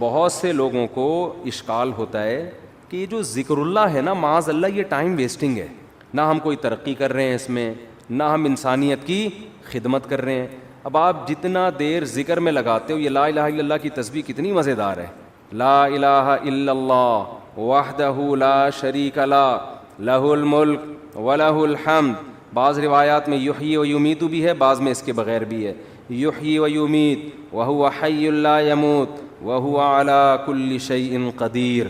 بہت سے لوگوں کو اشکال ہوتا ہے کہ یہ جو ذکر اللہ ہے نا، معاذ اللہ یہ ٹائم ویسٹنگ ہے، نہ ہم کوئی ترقی کر رہے ہیں اس میں، نہ ہم انسانیت کی خدمت کر رہے ہیں۔ اب آپ جتنا دیر ذکر میں لگاتے ہو، یہ لا الہ الا اللہ کی تسبیح کتنی مزیدار ہے، لا الہ الا اللہ وحدہ لا شریک لہ لہ الملک ولہ الحمد۔ بعض روایات میں یحیی و یمیت بھی ہے، بعض میں اس کے بغیر بھی ہے، یحیی و یمیت وہو حی لا یموت وہو علی کل شیء قدیر۔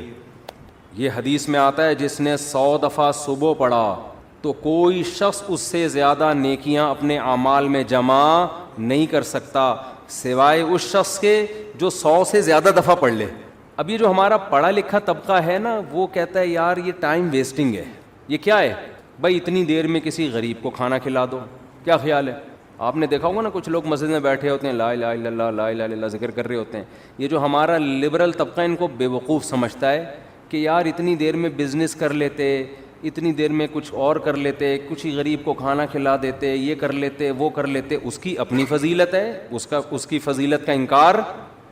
یہ حدیث میں آتا ہے جس نے 100 دفعہ صبح پڑھا تو کوئی شخص اس سے زیادہ نیکیاں اپنے اعمال میں جمع نہیں کر سکتا سوائے اس شخص کے جو 100 سے زیادہ دفعہ پڑھ لے۔ اب یہ جو ہمارا پڑھا لکھا طبقہ ہے نا، وہ کہتا ہے یار یہ ٹائم ویسٹنگ ہے۔ یہ کیا ہے بھائی؟ اتنی دیر میں کسی غریب کو کھانا کھلا دو، کیا خیال ہے؟ آپ نے دیکھا ہوگا نا، کچھ لوگ مسجد میں بیٹھے ہوتے ہیں، لا الہ الا اللہ لا الہ الا اللہ ذکر کر رہے ہوتے ہیں۔ یہ جو ہمارا لبرل طبقہ ان کو بے وقوف سمجھتا ہے کہ یار اتنی دیر میں بزنس کر لیتے، اتنی دیر میں کچھ اور کر لیتے، کچھ ہی غریب کو کھانا کھلا دیتے، یہ کر لیتے وہ کر لیتے۔ اس کی اپنی فضیلت ہے، اس کی فضیلت کا انکار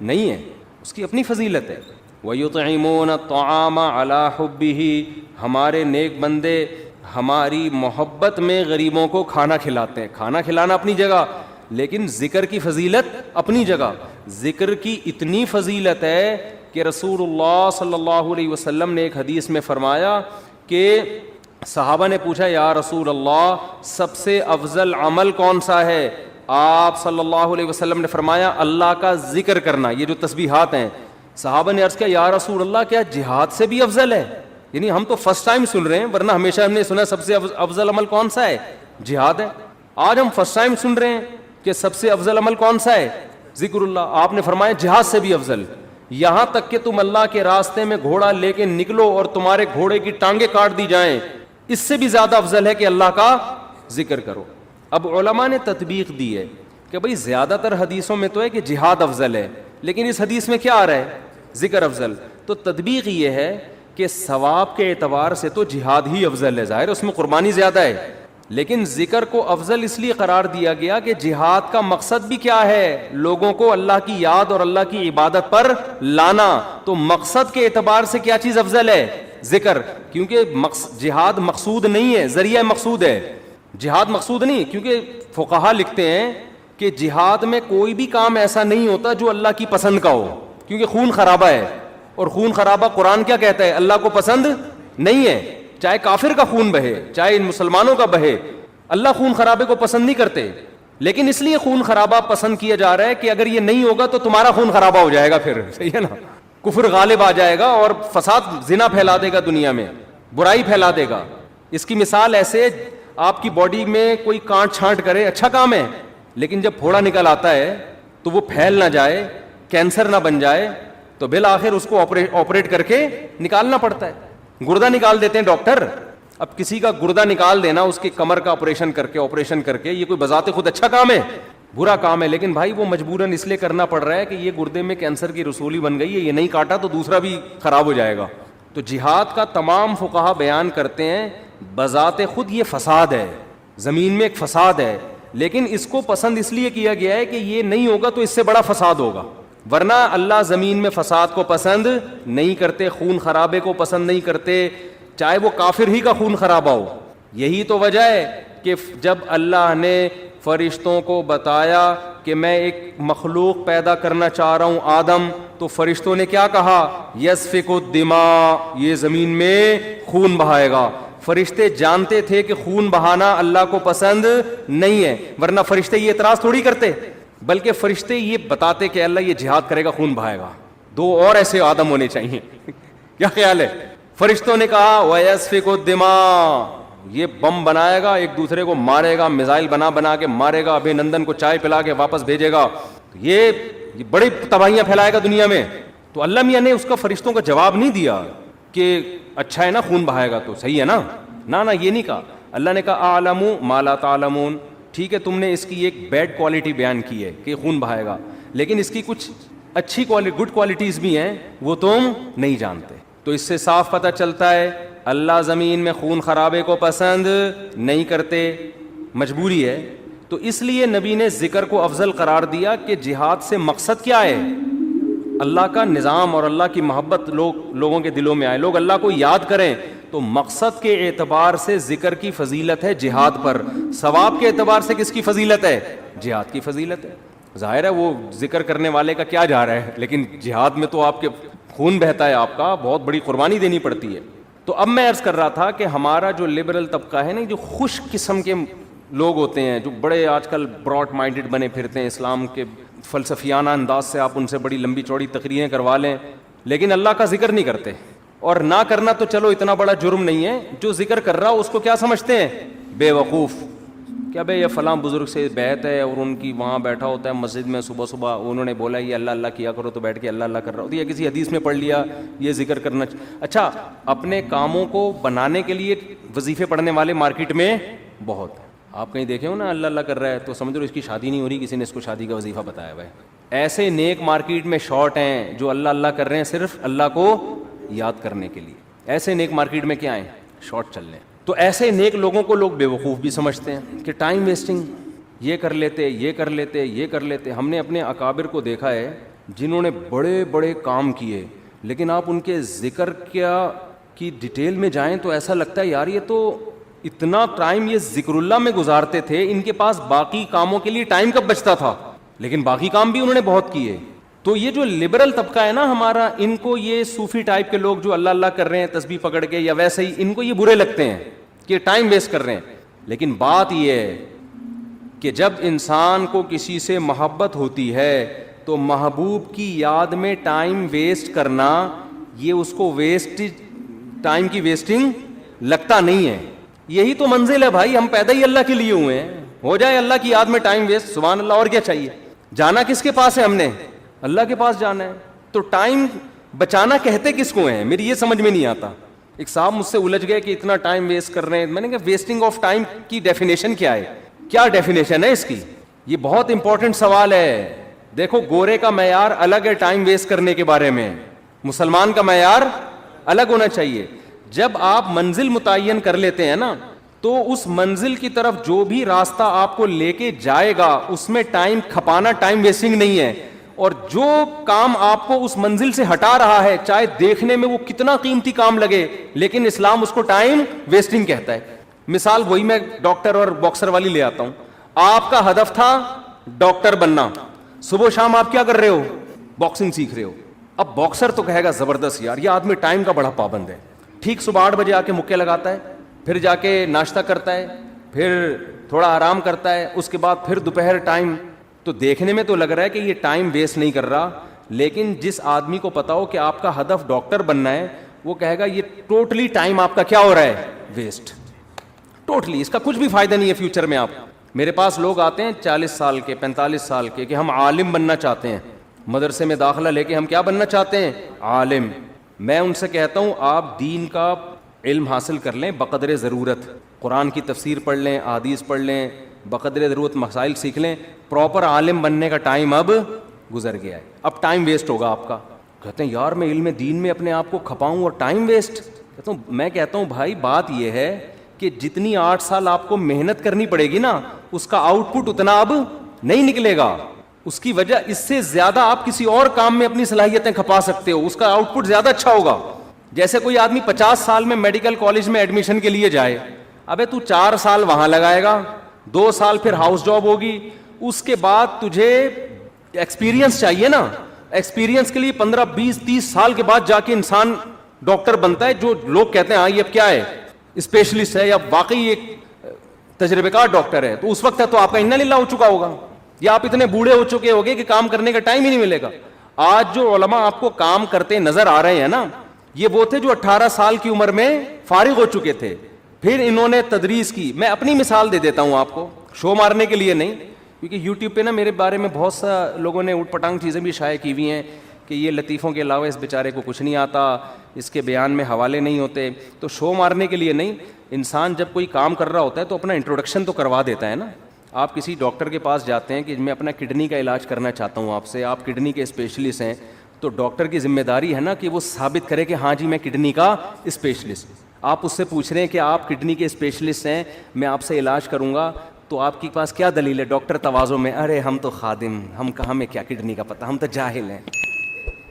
نہیں ہے، اس کی اپنی فضیلت ہے۔ وَيُطْعِمُونَ الطَّعَامَ عَلَىٰ حُبِّهِ، ہمارے نیک بندے ہماری محبت میں غریبوں کو کھانا کھلاتے ہیں۔ کھانا کھلانا اپنی جگہ، لیکن ذکر کی فضیلت اپنی جگہ۔ ذکر کی اتنی فضیلت ہے کہ رسول اللہ صلی اللہ علیہ وسلم نے ایک حدیث میں فرمایا کہ صحابہ نے پوچھا یا رسول اللہ سب سے افضل عمل کون سا ہے؟ آپ صلی اللہ علیہ وسلم نے فرمایا اللہ کا ذکر کرنا، یہ جو تسبیحات ہیں۔ صحابہ نے عرض کیا یا رسول اللہ کیا جہاد سے بھی افضل ہے؟ یعنی ہم تو فرسٹ ٹائم سن رہے ہیں، ورنہ ہمیشہ ہم نے سنا سب سے افضل عمل کون سا ہے؟ جہاد ہے۔ آج ہم فرسٹ ٹائم سن رہے ہیں کہ سب سے افضل عمل کون سا ہے؟ ذکر اللہ۔ آپ نے فرمایا جہاد سے بھی افضل، یہاں تک کہ تم اللہ کے راستے میں گھوڑا لے کے نکلو اور تمہارے گھوڑے کی ٹانگیں کاٹ دی جائیں، اس سے بھی زیادہ افضل ہے کہ اللہ کا ذکر کرو۔ اب علماء نے تطبیق دی ہے کہ بھئی زیادہ تر حدیثوں میں تو ہے کہ جہاد افضل ہے، لیکن اس حدیث میں کیا آ رہا ہے؟ ذکر افضل۔ تو تطبیق یہ ہے کہ ثواب کے اعتبار سے تو جہاد ہی افضل ہے، ظاہر اس میں قربانی زیادہ ہے، لیکن ذکر کو افضل اس لیے قرار دیا گیا کہ جہاد کا مقصد بھی کیا ہے؟ لوگوں کو اللہ کی یاد اور اللہ کی عبادت پر لانا۔ تو مقصد کے اعتبار سے کیا چیز افضل ہے؟ ذکر، کیونکہ جہاد مقصود نہیں ہے، ذریعہ مقصود ہے۔ جہاد مقصود نہیں، کیونکہ فقہا لکھتے ہیں کہ جہاد میں کوئی بھی کام ایسا نہیں ہوتا جو اللہ کی پسند کا ہو، کیونکہ خون خرابہ ہے، اور خون خرابہ قرآن کیا کہتا ہے؟ اللہ کو پسند نہیں ہے۔ چاہے کافر کا خون بہے، چاہے ان مسلمانوں کا بہے، اللہ خون خرابے کو پسند نہیں کرتے، لیکن اس لیے خون خرابہ پسند کیا جا رہا ہے کہ اگر یہ نہیں ہوگا تو تمہارا خون خرابہ ہو جائے گا، پھر صحیح ہے نا، کفر غالب آ جائے گا اور فساد، زنا پھیلا دے گا دنیا میں، برائی پھیلا دے گا۔ اس کی مثال ایسے، آپ کی باڈی میں کوئی کانٹ چھانٹ کرے، اچھا کام ہے، لیکن جب پھوڑا نکل آتا ہے تو وہ پھیل نہ جائے، کینسر نہ بن جائے، تو بالآخر اس کو آپریٹ کر کے نکالنا پڑتا ہے۔ گردہ نکال دیتے ہیں ڈاکٹر۔ اب کسی کا گردہ نکال دینا، اس کی کمر کا آپریشن کر کے، یہ کوئی بذات خود اچھا کام ہے؟ برا کام ہے، لیکن بھائی وہ مجبوراً اس لیے کرنا پڑ رہا ہے کہ یہ گردے میں کینسر کی رسولی بن گئی ہے، یہ نہیں کاٹا تو دوسرا بھی خراب ہو جائے گا۔ تو جہاد کا تمام فقہا بیان کرتے ہیں بذات خود یہ فساد ہے، زمین میں ایک فساد ہے، لیکن اس کو پسند اس لیے کیا گیا ہے کہ یہ نہیں ہوگا تو اس سے بڑا فساد ہوگا، ورنہ اللہ زمین میں فساد کو پسند نہیں کرتے، خون خرابے کو پسند نہیں کرتے، چاہے وہ کافر ہی کا خون خرابہ ہو۔ یہی تو وجہ ہے کہ جب اللہ نے فرشتوں کو بتایا کہ میں ایک مخلوق پیدا کرنا چاہ رہا ہوں آدم، تو فرشتوں نے کیا کہا؟ یسفک الدماء، یہ زمین میں خون بہائے گا۔ فرشتے جانتے تھے کہ خون بہانا اللہ کو پسند نہیں ہے، ورنہ فرشتے یہ اعتراض تھوڑی کرتے، بلکہ فرشتے یہ بتاتے کہ اللہ یہ جہاد کرے گا، خون بہائے گا، دو اور ایسے آدم ہونے چاہیے۔ کیا خیال ہے؟ فرشتوں نے کہا وَيَسْفِكُ الدِّمَاء، یہ بم بنائے گا، ایک دوسرے کو مارے گا، میزائل بنا کے مارے گا، ابھی نندن کو چائے پلا کے واپس بھیجے گا، یہ بڑی تباہیاں پھیلائے گا دنیا میں۔ تو اللہ میاں نے اس کا فرشتوں کا جواب نہیں دیا کہ اچھا ہے نا خون بہائے گا تو صحیح ہے نا، نہ یہ نہیں کہا۔ اللہ نے کہا اعلم ما لا تعلمون، ٹھیک ہے تم نے اس کی ایک بیڈ کوالٹی بیان کی ہے کہ خون بہائے گا، لیکن اس کی کچھ اچھی گڈ کوالٹیز بھی ہیں وہ تم نہیں جانتے۔ تو اس سے صاف پتہ چلتا ہے اللہ زمین میں خون خرابے کو پسند نہیں کرتے، مجبوری ہے۔ تو اس لیے نبی نے ذکر کو افضل قرار دیا کہ جہاد سے مقصد کیا ہے؟ اللہ کا نظام اور اللہ کی محبت لوگوں کے دلوں میں آئے, لوگ اللہ کو یاد کریں. تو مقصد کے اعتبار سے ذکر کی فضیلت ہے جہاد پر, ثواب کے اعتبار سے کس کی فضیلت ہے؟ جہاد کی فضیلت ہے. ظاہر ہے وہ ذکر کرنے والے کا کیا جا رہا ہے, لیکن جہاد میں تو آپ کے خون بہتا ہے, آپ کا بہت بڑی قربانی دینی پڑتی ہے. تو اب میں عرض کر رہا تھا کہ ہمارا جو لبرل طبقہ ہے نا, جو خوش قسم کے لوگ ہوتے ہیں, جو بڑے آج کل براڈ مائنڈڈ بنے پھرتے ہیں, اسلام کے فلسفیانہ انداز سے آپ ان سے بڑی لمبی چوڑی تقریریں کروا لیں, لیکن اللہ کا ذکر نہیں کرتے. اور نہ کرنا تو چلو اتنا بڑا جرم نہیں ہے, جو ذکر کر رہا اس کو کیا سمجھتے ہیں؟ بے وقوف. کیا بھائی یہ فلاں بزرگ سے بیعت ہے اور ان کی وہاں بیٹھا ہوتا ہے مسجد میں, صبح صبح انہوں نے بولا یہ اللہ اللہ کیا کرو تو بیٹھ کے اللہ اللہ کر رہا ہوتا ہے, یا کسی حدیث میں پڑھ لیا یہ ذکر کرنا. اچھا, اپنے کاموں کو بنانے کے لیے وظیفے پڑھنے والے مارکیٹ میں بہت ہیں. آپ کہیں دیکھے ہو نا اللہ اللہ کر رہا ہے تو سمجھ لو اس کی شادی نہیں ہو رہی, کسی نے اس کو شادی کا وظیفہ بتایا ہوا ہے. ایسے نیک مارکیٹ میں شارٹ ہیں جو اللہ اللہ کر رہے ہیں صرف اللہ کو یاد کرنے کے لیے. ایسے نیک مارکیٹ میں کیا ہیں؟ شارٹ چل رہے ہیں. تو ایسے نیک لوگوں کو لوگ بے وقوف بھی سمجھتے ہیں کہ ٹائم ویسٹنگ, یہ کر لیتے یہ کر لیتے یہ کر لیتے. ہم نے اپنے اکابر کو دیکھا ہے جنہوں نے بڑے بڑے کام کیے, لیکن آپ ان کے ذکر کی ڈیٹیل میں جائیں تو ایسا لگتا ہے یار یہ تو اتنا ٹائم یہ ذکر اللہ میں گزارتے تھے, ان کے پاس باقی کاموں کے لیے ٹائم کب بچتا تھا, لیکن باقی کام بھی انہوں نے بہت کیے. تو یہ جو لبرل طبقہ ہے نا ہمارا, ان کو یہ صوفی ٹائپ کے لوگ جو اللہ اللہ کر رہے ہیں تسبیح پکڑ کے یا ویسے ہی, ان کو یہ برے لگتے ہیں کہ ٹائم ویسٹ کر رہے ہیں. لیکن بات یہ ہے کہ جب انسان کو کسی سے محبت ہوتی ہے تو محبوب کی یاد میں ٹائم ویسٹ کرنا یہ اس کو ٹائم کی ویسٹنگ لگتا نہیں ہے. یہی تو منزل ہے بھائی, ہم پیدا ہی اللہ کے لیے ہوئے ہیں. ہو جائے اللہ کی یاد میں ٹائم ویسٹ, سبحان اللہ, اور کیا چاہیے. جانا کس کے پاس ہے, ہم نے اللہ کے پاس جانا ہے. تو ٹائم بچانا کہتے کس کو ہیں, میری یہ سمجھ میں نہیں آتا. ایک صاحب مجھ سے الجھ گئے کہ اتنا ٹائم ویسٹ کر رہے ہیں. میں نے کہا ویسٹنگ آف ٹائم کی ڈیفینیشن کیا ہے, کیا ڈیفینیشن ہے اس کی؟ یہ بہت امپورٹنٹ سوال ہے. دیکھو گورے کا معیار الگ ہے ٹائم ویسٹ کرنے کے بارے میں, مسلمان کا معیار الگ ہونا چاہیے. جب آپ منزل متعین کر لیتے ہیں نا تو اس منزل کی طرف جو بھی راستہ آپ کو لے کے جائے گا اس میں ٹائم کھپانا ٹائم ویسٹنگ نہیں ہے. اور جو کام آپ کو اس منزل سے ہٹا رہا ہے چاہے دیکھنے میں وہ کتنا قیمتی کام لگے, لیکن اسلام اس کو ٹائم ویسٹنگ کہتا ہے. مثال وہی میں ڈاکٹر اور باکسر والی لے آتا ہوں. آپ کا ہدف تھا ڈاکٹر بننا, صبح شام آپ کیا کر رہے ہو؟ باکسنگ سیکھ رہے ہو. اب باکسر تو کہے گا زبردست یار یہ آدمی ٹائم کا بڑا پابند ہے, ٹھیک صبح 8 بجے آ کے مکے لگاتا ہے, پھر جا کے ناشتہ کرتا ہے, پھر تھوڑا آرام کرتا ہے, اس کے بعد پھر دوپہر ٹائم. تو دیکھنے میں تو لگ رہا ہے کہ یہ ٹائم ویسٹ نہیں کر رہا, لیکن جس آدمی کو پتا ہو کہ آپ کا ہدف ڈاکٹر بننا ہے وہ کہے گا یہ ٹوٹلی ٹائم آپ کا کیا ہو رہا ہے, ویسٹ. ٹوٹلی, اس کا کچھ بھی فائدہ نہیں ہے فیوچر میں. آپ میرے پاس لوگ آتے ہیں 40 سال کے 45 سال کے کہ ہم عالم بننا چاہتے ہیں, مدرسے میں داخلہ لے کے ہم کیا بننا چاہتے ہیں, عالم. میں ان سے کہتا ہوں آپ دین کا علم حاصل کر لیں بقدر ضرورت, قرآن کی تفسیر پڑھ لیں, احادیث پڑھ لیں, بقدر ضرورت مسائل سیکھ لیں. پراپر عالم بننے کا ٹائم اب گزر گیا ہے, اب ٹائم ویسٹ ہوگا آپ کا. کہتے ہیں یار میں علم دین میں اپنے آپ کو کھپاؤں اور ٹائم ویسٹ. میں کہتا ہوں بھائی بات یہ ہے کہ جتنی 8 سال آپ کو محنت کرنی پڑے گی نا اس کا آؤٹ پٹ اتنا اب نہیں نکلے گا. اس کی وجہ اس سے زیادہ آپ کسی اور کام میں اپنی صلاحیتیں کھپا سکتے ہو, اس کا آؤٹ پٹ زیادہ اچھا ہوگا. جیسے کوئی آدمی 50 سال میں میڈیکل کالج میں ایڈمیشن کے لیے جائے, ابے تو 4 سال وہاں لگائے گا, 2 سال پھر ہاؤس جاب ہوگی, اس کے بعد تجھے ایکسپیرینس چاہیے نا. ایکسپیرینس کے لیے 15 20 30 سال کے بعد جا کے انسان ڈاکٹر بنتا ہے, جو لوگ کہتے ہیں ہاں یہ کیا ہے, اسپیشلسٹ ہے یا واقعی ایک تجربے کار ڈاکٹر ہے. تو اس وقت ہے تو آپ کا انا للہ ہو چکا ہوگا, یا آپ اتنے بوڑھے ہو چکے ہوگے کہ کام کرنے کا ٹائم ہی نہیں ملے گا. آج جو علماء آپ کو کام کرتے نظر آ رہے ہیں نا یہ وہ تھے جو 18 سال کی عمر میں فارغ ہو چکے تھے, پھر انہوں نے تدریس کی. میں اپنی مثال دے دیتا ہوں آپ کو, شو مارنے کے لیے نہیں, کیونکہ یوٹیوب پہ نا میرے بارے میں بہت سا لوگوں نے اوٹ پٹانگ چیزیں بھی شائع کی ہوئی ہیں کہ یہ لطیفوں کے علاوہ اس بیچارے کو کچھ نہیں آتا, اس کے بیان میں حوالے نہیں ہوتے. تو شو مارنے کے لیے نہیں, انسان جب کوئی کام کر رہا ہوتا ہے تو اپنا انٹروڈکشن تو کروا دیتا ہے نا. آپ کسی ڈاکٹر کے پاس جاتے ہیں کہ میں اپنا کڈنی کا علاج کرنا چاہتا ہوں آپ سے, آپ کڈنی کے اسپیشلسٹ ہیں, تو ڈاکٹر کی ذمہ داری ہے نا کہ وہ ثابت کرے کہ ہاں جی میں کڈنی کا اسپیشلسٹ. آپ اس سے پوچھ رہے ہیں کہ آپ کڈنی کے اسپیشلسٹ ہیں, میں آپ سے علاج کروں گا, تو آپ کے پاس کیا دلیل ہے؟ ڈاکٹر تواضع میں, ارے ہم تو خادم, ہمیں کیا کڈنی کا پتہ, ہم تو جاہل ہیں.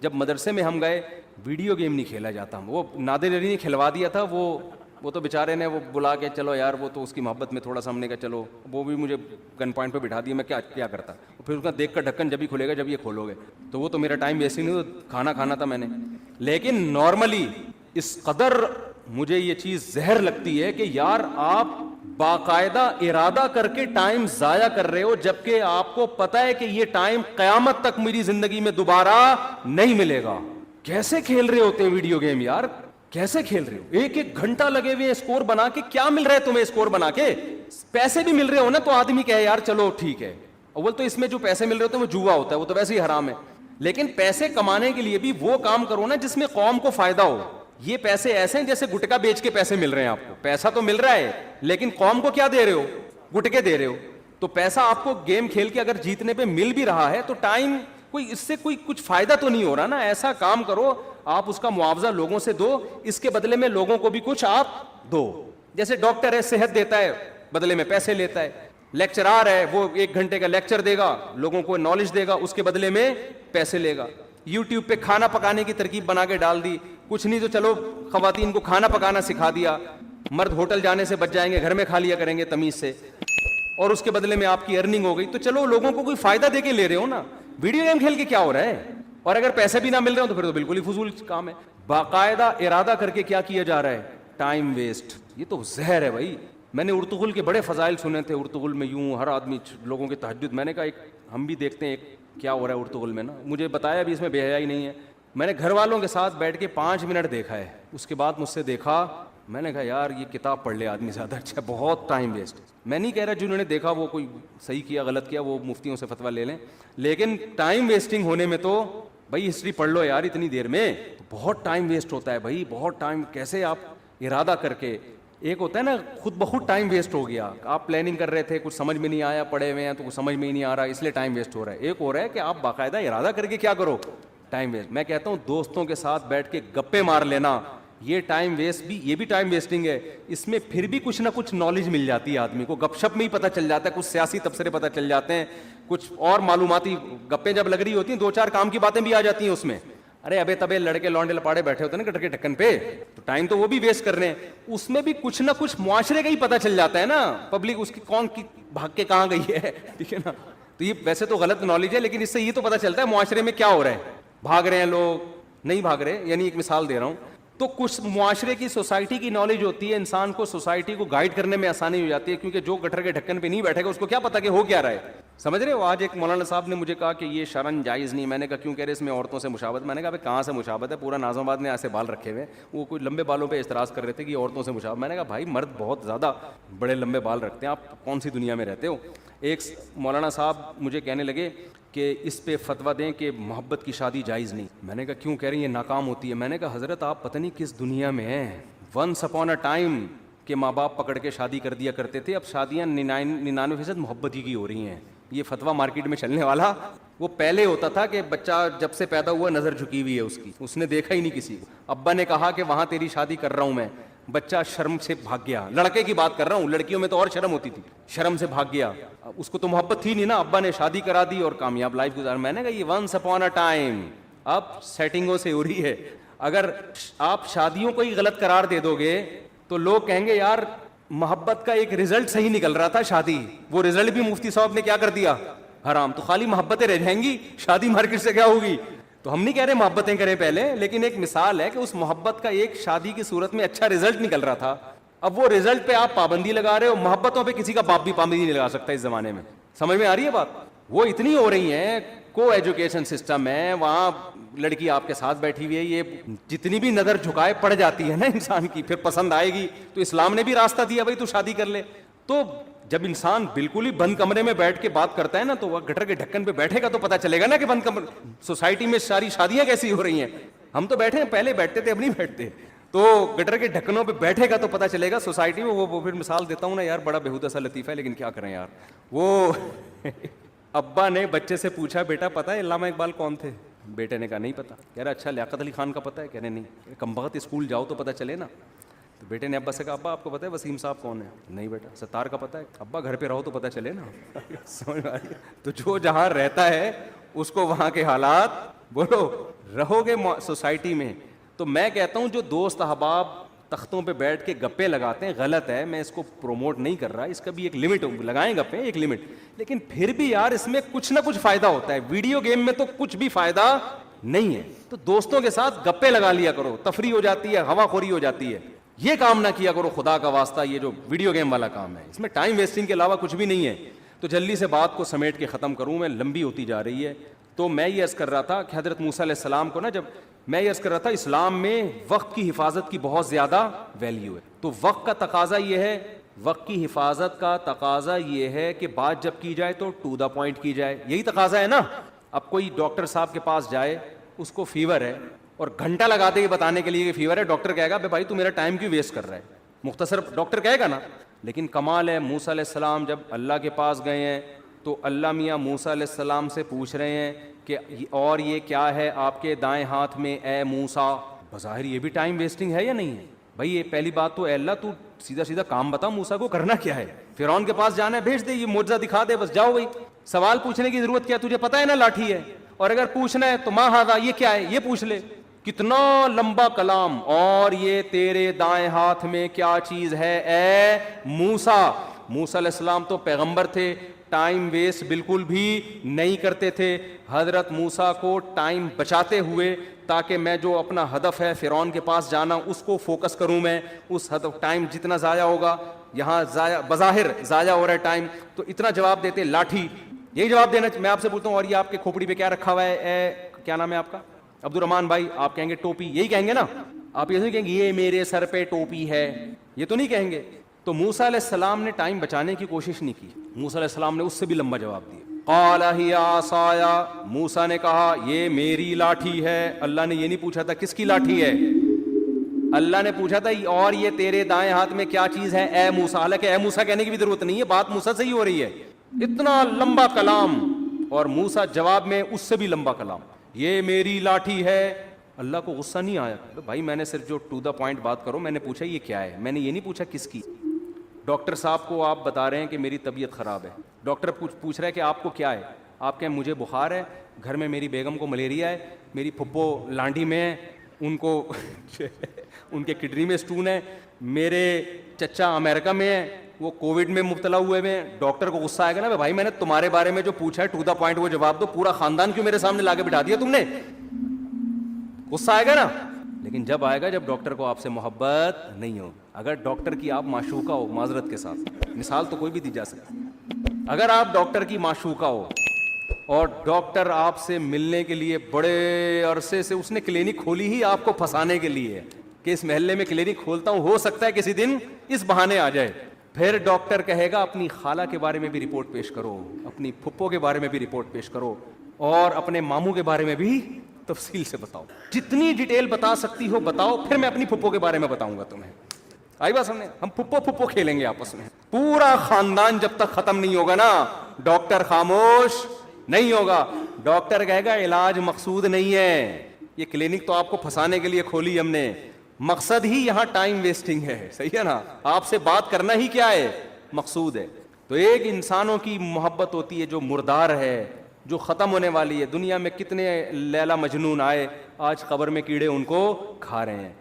جب مدرسے میں ہم گئے ویڈیو گیم نہیں کھیلا جاتا, وہ نادر علی نے کھلوا دیا تھا, وہ تو بیچارے نے وہ بلا کے چلو یار, وہ تو اس کی محبت میں تھوڑا سا ہم نے کہا چلو, وہ بھی مجھے گن پوائنٹ پہ بٹھا دیا, میں کیا کرتا, پھر اس کا دیکھ کر ڈھکن جب ہی کھلے گا جب یہ کھولو گے, تو وہ تو میرا ٹائم ویسٹ ہی نہیں, کھانا کھانا تھا میں نے. لیکن نارملی اس قدر مجھے یہ چیز زہر لگتی ہے کہ یار آپ باقاعدہ ارادہ کر کے ٹائم ضائع کر رہے ہو, جبکہ آپ کو پتا ہے کہ یہ ٹائم قیامت تک میری زندگی میں دوبارہ نہیں ملے گا. کیسے کھیل رہے ہوتے ہیں ویڈیو گیم یار, کیسے کھیل رہے ہو, ایک ایک گھنٹہ لگے ہوئے اسکور بنا کے, کیا مل رہا ہے تمہیں اسکور بنا کے؟ پیسے بھی مل رہے ہو نا تو آدمی کہے یار چلو ٹھیک ہے. اول تو اس میں جو پیسے مل رہے ہوتے ہیں وہ جوا ہوتا ہے, وہ تو ویسے ہی حرام ہے. لیکن پیسے کمانے کے لیے بھی وہ کام کرو نا جس میں قوم کو فائدہ ہو. یہ پیسے ایسے ہیں جیسے گٹکا بیچ کے پیسے مل رہے ہیں آپ کو, پیسہ تو مل رہا ہے لیکن قوم کو کیا دے رہے ہو, گٹکے دے رہے ہو. تو پیسہ آپ کو گیم کھیل کے اگر جیتنے پہ مل بھی رہا ہے تو ٹائم کوئی اس سے کوئی کچھ فائدہ تو نہیں ہو رہا نا. ایسا کام کرو آپ اس کا معاوضہ لوگوں سے دو, اس کے بدلے میں لوگوں کو بھی کچھ آپ دو. جیسے ڈاکٹر ہے صحت دیتا ہے, بدلے میں پیسے لیتا ہے. لیکچرار ہے وہ 1 گھنٹے کا لیکچر دے گا, لوگوں کو نالج دے گا, اس کے بدلے میں پیسے لے گا. یوٹیوب پہ کھانا پکانے کی ترکیب بنا کے ڈال دی, کچھ نہیں تو چلو خواتین کو کھانا پکانا سکھا دیا, مرد ہوٹل جانے سے بچ جائیں گے, گھر میں کھا لیا کریں گے تمیز سے, اور اس کے بدلے میں آپ کی ارننگ ہو گئی. تو چلو لوگوں کو کوئی فائدہ دے کے لے رہے ہو نا, ویڈیو گیم کھیل کے کیا ہو رہا ہے؟ اور اگر پیسے بھی نہ مل رہے ہو تو پھر تو بالکل ہی فضول کام ہے. باقاعدہ ارادہ کر کے کیا کیا جا رہا ہے, ٹائم ویسٹ. یہ تو زہر ہے بھائی. میں نے ارطغرل کے بڑے فضائل سنے تھے, ارطغرل میں یوں ہر آدمی لوگوں کے تہجد, میں نے کہا ایک ہم بھی دیکھتے ہیں کیا ہو رہا ہے ارطغرل میں نا. مجھے بتایا بھی اس میں بے حیائی نہیں ہے. میں نے گھر والوں کے ساتھ بیٹھ کے 5 منٹ دیکھا ہے, اس کے بعد مجھ سے دیکھا, میں نے کہا یار یہ کتاب پڑھ لے آدمی زیادہ اچھا, بہت ٹائم ویسٹ. میں نہیں کہہ رہا جنہوں نے دیکھا وہ کوئی صحیح کیا غلط کیا, وہ مفتیوں سے فتویٰ لے لیں, لیکن ٹائم ویسٹنگ ہونے میں تو بھائی ہسٹری پڑھ لو یار اتنی دیر میں, بہت ٹائم ویسٹ ہوتا ہے بھائی, بہت ٹائم. کیسے آپ ارادہ کر کے, ایک ہوتا ہے نا خود بخود ٹائم ویسٹ ہو گیا, آپ پلاننگ کر رہے تھے کچھ سمجھ میں نہیں آیا, پڑھے ہوئے ہیں تو کچھ سمجھ میں ہی نہیں آ رہا اس لیے ٹائم ویسٹ ہو رہا ہے. ایک ہو رہا ہے کہ آپ باقاعدہ ارادہ کر کے کیا کرو, ٹائم ویسٹ. میں کہتا ہوں دوستوں کے ساتھ بیٹھ کے گپے مار لینا, یہ ٹائم ویسٹ بھی, یہ بھی ٹائم ویسٹنگ ہے. اس میں پھر بھی کچھ نہ کچھ نالج مل جاتی ہے آدمی کو, گپ شپ میں ہی پتہ چل جاتا ہے, کچھ سیاسی تبصرے پتہ چل جاتے ہیں, کچھ اور معلوماتی گپیں جب لگ رہی ہوتی ہیں 2-4 کام کی باتیں بھی آ جاتی ہیں اس میں. ارے ابے تبے لڑکے لونڈے لپاڑے بیٹھے ہوتے ہیں نا گٹر کے ڈھکن پہ, تو ٹائم تو وہ بھی ویسٹ کر رہے ہیں. اس میں بھی کچھ نہ کچھ معاشرے کا ہی پتہ چل جاتا ہے نا, پبلک اس کی کون کی بھاگ کے کہاں گئی ہے, ٹھیک ہے نا. تو یہ ویسے تو غلط نالج ہے, لیکن اس سے یہ تو پتہ چلتا ہے معاشرے میں کیا ہو رہا ہے, بھاگ رہے ہیں لوگ نہیں بھاگ رہے, یعنی ایک مثال دے رہا ہوں. تو کچھ معاشرے کی سوسائٹی کی نالج ہوتی ہے, انسان کو سوسائٹی کو گائیڈ کرنے میں آسانی ہو جاتی ہے, کیونکہ جو گٹر کے ڈھکن پہ نہیں بیٹھے گا اس کو کیا پتا کہ ہو کیا رہا ہے. سمجھ رہے ہو. آج ایک مولانا صاحب نے مجھے کہا کہ یہ شرن جائز نہیں. میں نے کہا کیوں کہہ رہے اس میں عورتوں سے مشابہت. میں نے کہا کہاں سے مشابہت ہے, پورا ناظم آباد نے ایسے بال رکھے ہوئے, وہ کوئی لمبے بالوں پہ اعتراض کر رہے تھے کہ عورتوں سے مشابہت. میں نے کہا بھائی مرد بہت زیادہ بڑے لمبے بال رکھتے ہیں, آپ کون سی دنیا میں رہتے ہو. ایک مولانا صاحب مجھے کہنے لگے کہ اس پہ فتویٰ دیں کہ محبت کی شادی جائز نہیں. میں نے کہا کیوں کہہ رہے ہیں یہ ناکام ہوتی ہے. میں نے کہا حضرت آپ پتہ نہیں کس دنیا میں ہیں. ونس اپون اے ٹائم کہ ماں باپ پکڑ کے شادی کر دیا کرتے تھے, اب شادیاں 99% محبت ہی کی ہو رہی ہیں. یہ فتویٰ مارکیٹ میں چلنے والا وہ پہلے ہوتا تھا کہ بچہ جب سے پیدا ہوا نظر جھکی ہوئی ہے اس کی, اس نے دیکھا ہی نہیں کسی کو. ابا نے کہا کہ وہاں تیری شادی کر رہا ہوں میں, بچہ شرم سے بھاگ گیا. لڑکے کی بات کر رہا ہوں, لڑکیوں میں تو اور شرم ہوتی تھی, شرم سے بھاگ گیا. اس کو تو محبت تھی نہیں نا, ابا نے شادی کرا دی اور کامیاب لائف گزار. میں نے کہا یہ ونس اپون اے ٹائم اب سیٹنگوں سے ہو رہی ہے. اگر آپ شادیوں کو ہی غلط قرار دے دو گے تو لوگ کہیں گے یار محبت کا ایک رزلٹ صحیح نکل رہا تھا شادی, وہ رزلٹ بھی مفتی صاحب نے کیا کر دیا, حرام. تو خالی محبتیں رہ جائیں گی, شادی مارکیٹ سے کیا ہوگی. تو ہم نہیں کہہ رہے محبتیں کریں پہلے, لیکن ایک مثال ہے کہ اس محبت کا ایک شادی کی صورت میں اچھا رزلٹ نکل رہا تھا, اب وہ رزلٹ پہ آپ پابندی لگا رہے ہو. محبتوں پہ کسی کا باپ بھی پابندی نہیں لگا سکتا اس زمانے میں. سمجھ میں آ رہی ہے بات. وہ اتنی ہو رہی ہیں, کو ایجوکیشن سسٹم ہے, وہاں لڑکی آپ کے ساتھ بیٹھی ہوئی ہے, یہ جتنی بھی نظر جھکائے پڑ جاتی ہے نا انسان کی, پھر پسند آئے گی. تو اسلام نے بھی راستہ دیا بھائی تو شادی کر لے. تو جب انسان بالکل ہی بند کمرے میں بیٹھ کے بات کرتا ہے نا, تو وہ گٹر کے ڈھکن پہ بیٹھے گا تو پتا چلے گا نا کہ بند کمرے سوسائٹی میں ساری شادیاں کیسی ہو رہی ہیں. ہم تو بیٹھے ہیں, پہلے بیٹھتے تھے اب نہیں بیٹھتے. تو گٹر کے ڈھکنوں پہ بیٹھے گا تو پتا چلے گا سوسائٹی میں. وہ پھر مثال دیتا ہوں نا یار, بڑا بےہودہ سا لطیفہ ہے لیکن کیا کریں یار. وہ ابا نے بچے سے پوچھا بیٹا پتا ہے علامہ اقبال کون تھے. بیٹے نے کہا نہیں پتا. کہہ رہا اچھا لیاقت علی خان کا پتا ہے. کہہ رہے نہیں. کم بخت اسکول جاؤ تو پتا چلے نا. تو بیٹے نے ابا سے کہا ابا آپ کو پتا ہے وسیم صاحب کون ہے. نہیں بیٹا. ستار کا پتا ہے. ابا گھر پہ رہو تو پتا چلے نا. سمجھ میں آ رہی ہے. تو جو جہاں رہتا ہے اس کو وہاں کے حالات بولو رہو گے سوسائٹی میں. تو میں کہتا ہوں جو دوست احباب تختوں پہ بیٹھ کے گپے لگاتے ہیں غلط ہے, میں اس کو پروموٹ نہیں کر رہا, اس کا بھی ایک لمٹ لگائیں گپے, ایک لمٹ, لیکن پھر بھی یار اس میں کچھ نہ کچھ فائدہ ہوتا ہے. ویڈیو گیم میں تو کچھ بھی فائدہ نہیں ہے, تو دوستوں کے ساتھ گپے لگا لیا کرو, تفریح ہو جاتی ہے, ہوا خوری ہو جاتی ہے. یہ کام نہ کیا کرو خدا کا واسطہ, یہ جو ویڈیو گیم والا کام ہے اس میں ٹائم ویسٹنگ کے علاوہ کچھ بھی نہیں ہے. تو جلدی سے بات کو سمیٹ کے ختم کروں, میں لمبی ہوتی جا رہی ہے. تو میں یہ عرض کر رہا تھا کہ حضرت موسیٰ علیہ السلام کو نا, جب میں یہ عرض کر رہا تھا اسلام میں وقت کی حفاظت کی بہت زیادہ ویلیو ہے. تو وقت کا تقاضا یہ ہے, وقت کی حفاظت کا تقاضا یہ ہے کہ بات جب کی جائے تو ٹو دا پوائنٹ کی جائے, یہی تقاضا ہے نا. اب کوئی ڈاکٹر صاحب کے پاس جائے, اس کو فیور ہے اور گھنٹہ لگا دے یہ بتانے کے لیے کہ فیور ہے, ڈاکٹر کہے گا بھائی تو میرا ٹائم کیوں ویسٹ کر رہا ہے, مختصر ڈاکٹر کہے گا نا. لیکن کمال ہے, موسیٰ علیہ السلام جب اللہ کے پاس گئے ہیں تو اللہ میاں موسیٰ علیہ السلام سے پوچھ رہے ہیں کہ اور یہ کیا ہے آپ کے دائیں ہاتھ میں اے موسیٰ. بظاہر یہ بھی ٹائم ویسٹنگ ہے یا نہیں ہے بھائی؟ یہ پہلی بات تو اے اللہ تو سیدھا سیدھا کام بتا, موسیٰ کو کرنا کیا ہے, فرعون کے پاس جانا ہے, بھیج دے, یہ معجزہ دکھا دے, بس جاؤ. بھائی سوال پوچھنے کی ضرورت کیا, تجھے پتہ ہے نا لاٹھی ہے, اور اگر پوچھنا ہے تو ماں ہاذا, یہ کیا ہے, یہ پوچھ لے. کتنا لمبا کلام, اور یہ تیرے دائیں ہاتھ میں کیا چیز ہے اے موسیٰ. موسیٰ علیہ السلام تو پیغمبر تھے, ٹائم ویسٹ بالکل بھی نہیں کرتے تھے. حضرت موسیٰ کو ٹائم بچاتے ہوئے تاکہ میں جو اپنا ہدف ہے فرعون کے پاس جانا اس کو فوکس کروں, میں اس ہدف, ٹائم جتنا ضائع ہوگا, یہاں ضائع بظاہر ضائع ہو رہا ہے ٹائم, تو اتنا جواب دیتے لاٹھی. یہی جواب دینا میں آپ سے پوچھتا ہوں, اور یہ آپ کے کھوپڑی پہ کیا رکھا ہوا ہے اے کیا نام ہے آپ کا, عبد الرحمان بھائی, آپ کہیں گے ٹوپی, یہی کہیں گے نا آپ, یہ نہیں کہیں گے یہ میرے سر پہ ٹوپی ہے, یہ تو نہیں کہیں گے. تو موسیٰ علیہ السلام نے ٹائم بچانے کی کوشش نہیں کی, موسیٰ علیہ السلام نے اس سے بھی لمبا جواب دیا. قال ہی عصایا, موسیٰ نے کہا یہ میری لاٹھی ہے. اللہ نے یہ نہیں پوچھا تھا کس کی لاٹھی ہے, اللہ نے پوچھا تھا اور یہ تیرے دائیں ہاتھ میں کیا چیز ہے اے موسیٰ. حالانکہ اے موسیٰ کہنے کی بھی ضرورت نہیں ہے, بات موسیٰ سے ہی ہو رہی ہے. اتنا لمبا کلام, اور موسیٰ جواب میں اس سے بھی لمبا کلام, یہ میری لاٹھی ہے. اللہ کو غصہ نہیں آیا, بھائی میں نے صرف جو ٹو دا پوائنٹ بات کرو, میں نے پوچھا یہ کیا ہے, میں نے یہ نہیں پوچھا کس کی. ڈاکٹر صاحب کو آپ بتا رہے ہیں کہ میری طبیعت خراب ہے, ڈاکٹر پوچھ رہا ہے کہ آپ کو کیا ہے, آپ کہیں مجھے بخار ہے, گھر میں میری بیگم کو ملیریا ہے, میری پھپھو لانڈی میں ہے, ان کو ان کے کڈنی میں سٹون ہے, میرے چچا امریکہ میں ہے, وہ کووڈ میں مبتلا ہوئے ہیں. ڈاکٹر کو غصہ آئے گا نا, بھائی میں نے تمہارے بارے میں جو پوچھا ہے ٹو دا پوائنٹ وہ جواب دو, پورا خاندان کیوں میرے سامنے لا کے بٹھا دیا تم نے, غصہ آئے گا نا. لیکن جب آئے گا جب ڈاکٹر کو آپ سے محبت نہیں ہو. اگر ڈاکٹر کی آپ معشوقہ ہو, معذرت کے ساتھ مثال تو کوئی بھی دی جا سکتی, اگر آپ ڈاکٹر کی معشوقہ ہو اور ڈاکٹر آپ سے ملنے کے لیے بڑے عرصے سے, اس نے کلینک کھولی ہی آپ کو پھنسانے کے لیے کہ اس محلے میں کلینک کھولتا ہوں, ہو سکتا ہے کسی دن اس بہانے آ جائے. پھر ڈاکٹر کہے گا اپنی خالہ کے بارے میں بھی رپورٹ پیش کرو, اپنی پھپھو کے بارے میں بھی رپورٹ پیش کرو, اور اپنے ماموں کے بارے میں بھی تفصیل سے بتاؤ, جتنی ڈیٹیل بتا سکتی ہو بتاؤ, پھر میں اپنی پھپھو کے بارے میں بتاؤں گا تمہیں. آئی بات سمجھے, ہم پھپھو کھیلیں گے آپس میں, پورا خاندان جب تک ختم نہیں ہوگا نا ڈاکٹر خاموش نہیں ہوگا. ڈاکٹر کہے گا علاج مقصود نہیں ہے, یہ کلینک تو آپ کو پھنسانے کے لیے کھولی ہم نے, مقصد ہی یہاں ٹائم ویسٹنگ ہے. صحیح ہے نا, آپ سے بات کرنا ہی کیا ہے, مقصود ہے. تو ایک انسانوں کی محبت ہوتی ہے جو مردار ہے, جو ختم ہونے والی ہے. دنیا میں کتنے لیلا مجنون آئے, آج قبر میں کیڑے ان کو کھا رہے ہیں.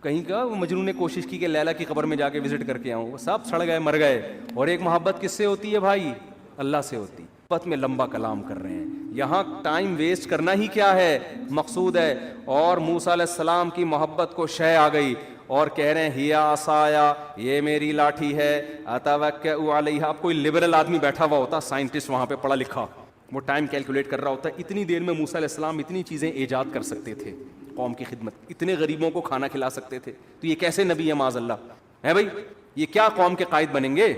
کہیں کا مجنون نے کوشش کی کہ لیلا کی قبر میں جا کے وزٹ کر کے آؤں, وہ سب سڑ گئے, مر گئے. اور ایک محبت کس سے ہوتی ہے بھائی, اللہ سے ہوتی. محبت میں لمبا کلام کر رہے ہیں, یہاں ٹائم ویسٹ کرنا ہی کیا ہے, مقصود ہے. اور موسیٰ علیہ السلام کی محبت کو شے آ گئی اور کہہ رہے ہیں ہیا عصایا, یہ میری لاٹھی ہے, اتوکئ علیہا. اب کوئی لبرل آدمی بیٹھا ہوا ہوتا, سائنٹسٹ وہاں پہ پڑھا لکھا, وہ ٹائم کیلکولیٹ کر رہا ہوتا, اتنی دیر میں موسیٰ علیہ السلام اتنی چیزیں ایجاد کر سکتے تھے قوم کی خدمت, اتنے غریبوں کو کھانا کھلا سکتے تھے. تو یہ کیسے نبی ہے معاذ اللہ ہے بھائی, یہ کیا قوم کے قائد بنیں گے,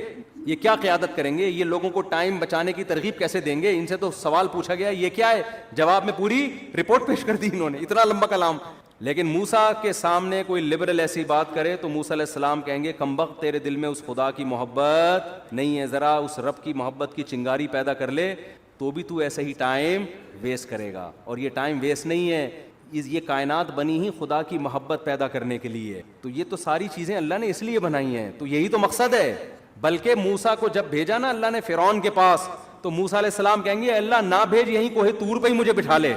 یہ کیا قیادت کریں گے, یہ لوگوں کو ٹائم بچانے کی ترغیب کیسے دیں گے. ان سے تو سوال پوچھا گیا یہ کیا ہے, جواب میں پوری رپورٹ پیش کر دی انہوں نے, اتنا لمبا کلام. لیکن موسیٰ کے سامنے کوئی لبرل ایسی بات کرے تو موسیٰ علیہ السلام کہیں گے کمبخت تیرے دل میں اس خدا کی محبت نہیں ہے, ذرا اس رب کی محبت کی چنگاری پیدا کر لے تو بھی تو ایسے ہی ٹائم ویسٹ کرے گا. اور یہ ٹائم ویسٹ نہیں ہے, یہ کائنات بنی ہی خدا کی محبت پیدا کرنے کے لیے. تو یہ تو ساری چیزیں اللہ نے اس لیے بنائی ہیں, تو یہی تو مقصد ہے. بلکہ موسیٰ کو جب بھیجا نا اللہ نے فرعون کے پاس, تو موسیٰ علیہ السلام کہیں گے اللہ نہ بھیج, یہیں کوہ طور پہ ہی مجھے بٹھا لے,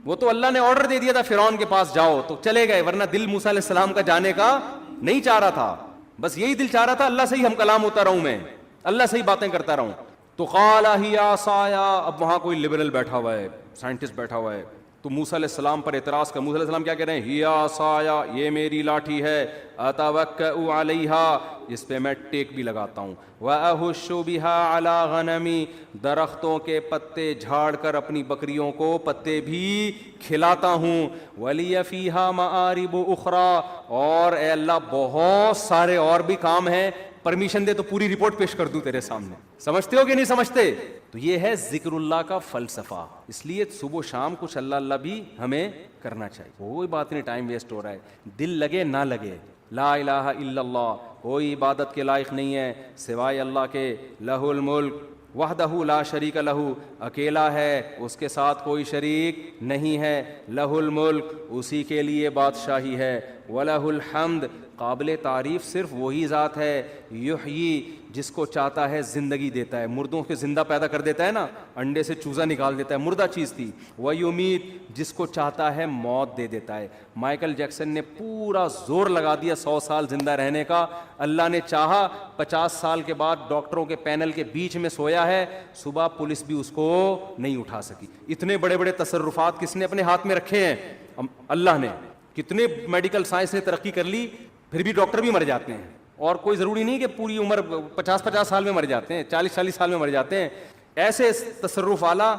وہ تو اللہ نے آرڈر دے دیا تھا فرعون کے پاس جاؤ تو چلے گئے, ورنہ دل موسیٰ علیہ السلام کا جانے کا نہیں چاہ رہا تھا, بس یہی دل چاہ رہا تھا اللہ سے ہی ہم کلام ہوتا رہوں, میں اللہ سے ہی باتیں کرتا رہوں. تو قال ہی عصایا, اب وہاں کوئی لبرل بیٹھا ہوا ہے, سائنٹسٹ بیٹھا ہوا ہے, تو موسیٰ علیہ السلام پر اعتراض کر. موسیٰ علیہ السلام کیا کہہ رہے ہیں, ہی عصایا, یہ میری لاٹھی ہے, اتوکأ علیہا, اس پہ میں ٹیک بھی لگاتا ہوں, واہش بہا علی غنمی, درختوں کے پتے جھاڑ کر اپنی بکریوں کو پتے بھی کھلاتا ہوں, ولی فیہا مآرب اخری, اور اے اللہ بہت سارے اور بھی کام ہیں, پرمیشن دے تو پوری رپورٹ پیش کر دوں تیرے سامنے. سمجھتے ہو کہ نہیں سمجھتے؟ تو یہ ہے ذکر اللہ کا فلسفہ. اس لیے صبح و شام کچھ اللہ اللہ بھی ہمیں کرنا چاہیے. کوئی بات نہیں ٹائم ویسٹ ہو رہا ہے, دل لگے نہ لگے, لا الہ الا اللہ, کوئی عبادت کے لائق نہیں ہے سوائے اللہ کے, لہ الملک وحدہ لا شریک لہ, اکیلا ہے, اس کے ساتھ کوئی شریک نہیں ہے, لہ الملک, اسی کے لیے بادشاہی ہے, وَلَہ الحمد, قابل تعریف صرف وہی ذات ہے, یحیی, جس کو چاہتا ہے زندگی دیتا ہے, مردوں کے زندہ پیدا کر دیتا ہے نا, انڈے سے چوزا نکال دیتا ہے, مردہ چیز تھی, وَیُمِیت, جس کو چاہتا ہے موت دے دیتا ہے. مائیکل جیکسن نے پورا زور لگا دیا 100 سال زندہ رہنے کا, اللہ نے چاہا 50 سال کے بعد ڈاکٹروں کے پینل کے بیچ میں سویا ہے, صبح پولیس بھی اس کو نہیں اٹھا سکی. اتنے بڑے بڑے تصرفات کس نے اپنے ہاتھ میں رکھے ہیں؟ اللہ نے. کتنے میڈیکل سائنس نے ترقی کر لی, پھر بھی ڈاکٹر بھی مر جاتے ہیں, اور کوئی ضروری نہیں کہ پوری عمر 50 سال میں مر جاتے ہیں, 40 سال میں مر جاتے ہیں. ایسے تصرف والا,